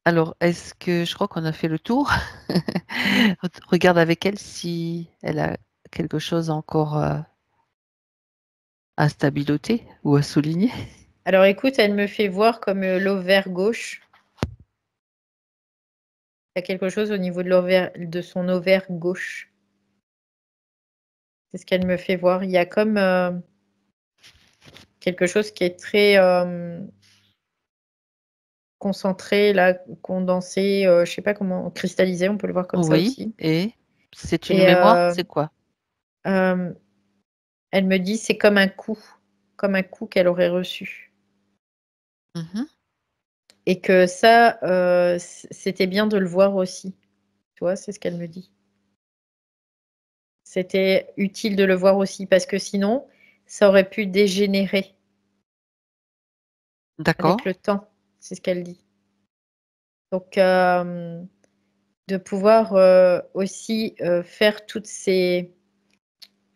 Alors, est-ce que je crois qu'on a fait le tour? Regarde avec elle si elle a quelque chose encore à stabiloter ou à souligner. Alors écoute, elle me fait voir comme l'ovaire gauche. Il y a quelque chose au niveau de son ovaire gauche. C'est ce qu'elle me fait voir. Il y a comme quelque chose qui est très concentré, là, condensé, je sais pas comment, cristallisé, on peut le voir comme ça Oui, aussi. et c'est une Et mémoire, c'est quoi? euh, elle me dit c'est comme un coup qu'elle aurait reçu. Mhm. Et que ça, c'était bien de le voir aussi. Tu vois, c'est ce qu'elle me dit. C'était utile de le voir aussi parce que sinon, ça aurait pu dégénérer avec D'accord. le temps. C'est ce qu'elle dit. Donc, de pouvoir aussi faire toutes ces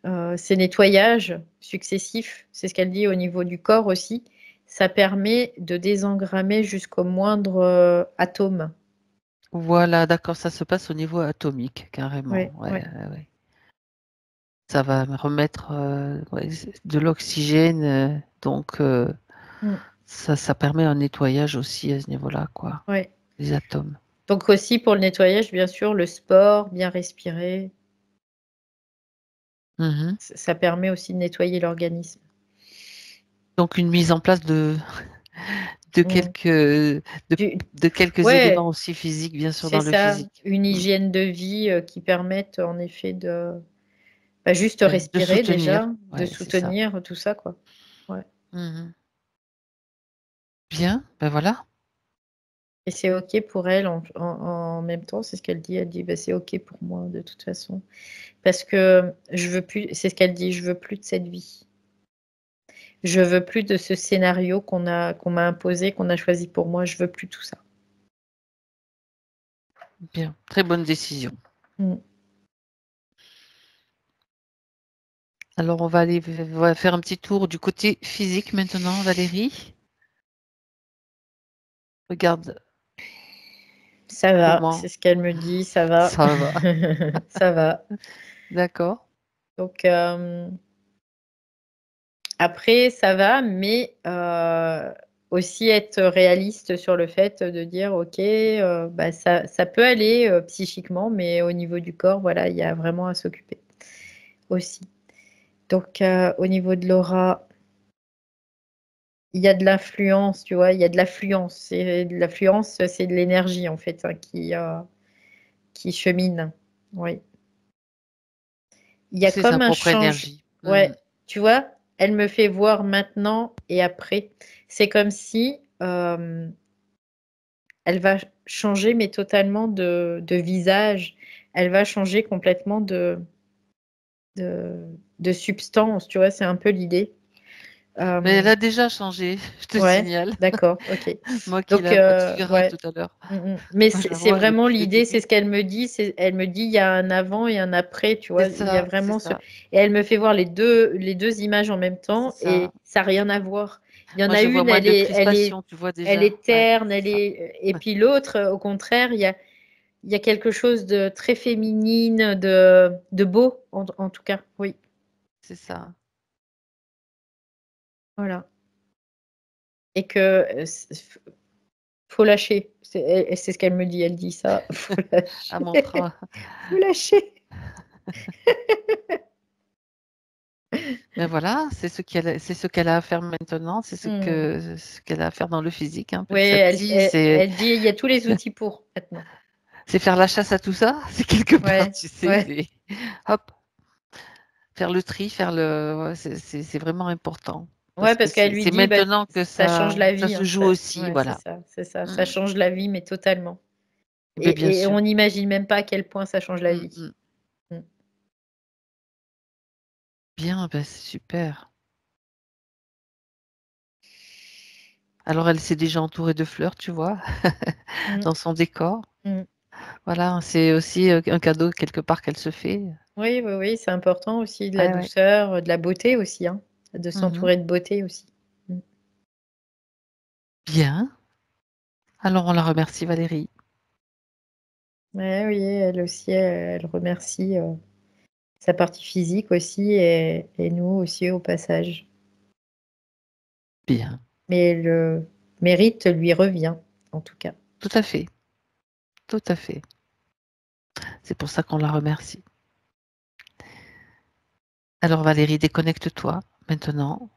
nettoyages successifs, c'est ce qu'elle dit au niveau du corps aussi, ça permet de désengrammer jusqu'au moindre atome. Voilà, d'accord, ça se passe au niveau atomique, Oui, carrément. Ouais, oui. ouais, ouais. Ça va me remettre ouais, de l'oxygène, donc Mm, ça permet un nettoyage aussi à ce niveau-là, quoi, ouais. les atomes. Donc aussi pour le nettoyage, bien sûr, le sport, bien respirer, Mhm. ça permet aussi de nettoyer l'organisme. Donc une mise en place de Mm. quelques, de, Du- de quelques éléments Ouais, aussi physiques, bien sûr, c'est dans le ça, physique. une Mm. hygiène de vie qui permette en effet de juste Ouais, de respirer soutenir. déjà, de Ouais, c'est ça. soutenir tout ça, quoi. Ouais. Mhm. Bien, ben voilà. Et c'est OK pour elle en même temps, c'est ce qu'elle dit. Elle dit, bah, c'est OK pour moi de toute façon. Parce que je veux plus, c'est ce qu'elle dit, je veux plus de cette vie. Je veux plus de ce scénario qu'on m'a imposé, qu'on a choisi pour moi. Je veux plus tout ça. Bien, très bonne décision. Mm. Alors, on va faire un petit tour du côté physique maintenant, Valérie. Regarde Ça va, comment c'est ce qu'elle me dit, ça va. ça va. Ça va. D'accord. Donc, après, ça va, mais aussi être réaliste sur le fait de dire, OK, bah, ça peut aller psychiquement, mais au niveau du corps, voilà, il y a vraiment à s'occuper aussi. Donc, au niveau de l'aura, il y a de l'influence, tu vois, il y a de l'affluence. Et de l'affluence, c'est de l'énergie, en fait, hein, qui chemine. Oui. Il y a C'est sa comme un propre change. énergie. Ouais, tu vois, elle me fait voir maintenant et après. C'est comme si elle va changer, mais totalement de visage. Elle va changer complètement de, de substance, tu vois, c'est un peu l'idée. Mais Euh, elle a déjà changé, je te ouais, signale. d'accord, ok. Moi qui Donc, la vois, tu verras ouais. tout à l'heure. Mais Moi, je la c'est vois vraiment depuis le l'idée, c'est début. ce qu'elle me dit. Elle me dit il y a un avant et un après, tu C'est vois. Il y a ça, c'est vraiment ce. ça, Et elle me fait voir les deux images en même c'est temps ça. et ça n'a rien à voir. Il y en Moi, a je vois une, moins elle de est, elle est, crispation, tu vois elle déjà. est Ouais, terne, c'est elle ça. est. Et puis l'autre, au contraire, il y a quelque chose de très féminine, de beau, en tout cas. Oui, C'est ça. voilà. Et que faut lâcher. C'est ce qu'elle me dit. Elle dit ça. Faut À lâcher. montre. Faut lâcher. Mais voilà, c'est ce qu'elle a à faire maintenant, c'est Hmm. ce qu'elle a à faire dans le physique, hein, Oui, petit à petit. elle dit il y a tous les outils pour maintenant. C'est faire la chasse à tout ça. C'est quelque part, Ouais, tu sais, ouais, c'est hop, faire le tri, ouais, c'est vraiment important. ouais, Parce que parce qu'elle lui c'est dit bah, maintenant que ça change la ça vie, se hein, joue ça. aussi, Ouais, voilà. c'est ça, ça Mm. change la vie, mais totalement. Ben, bien Et sûr. on n'imagine même pas à quel point ça change la Mm, vie. mm. Hmm. Bien, ben, c'est super. Alors, elle s'est déjà entourée de fleurs, tu vois, Hmm, dans son décor. hmm. Voilà, c'est aussi un cadeau quelque part qu'elle se fait. Oui, oui, oui, c'est important aussi de la Ouais, ouais. douceur, de la beauté aussi, hein, de Mhm. s'entourer de beauté aussi. Hmm. Bien. Alors, on la remercie, Valérie. Ouais, oui, elle aussi, elle remercie sa partie physique aussi et nous aussi au passage. Bien. Mais le mérite lui revient, en tout cas. Tout à fait. Tout à fait. C'est pour ça qu'on la remercie. Alors, Valérie, déconnecte-toi maintenant.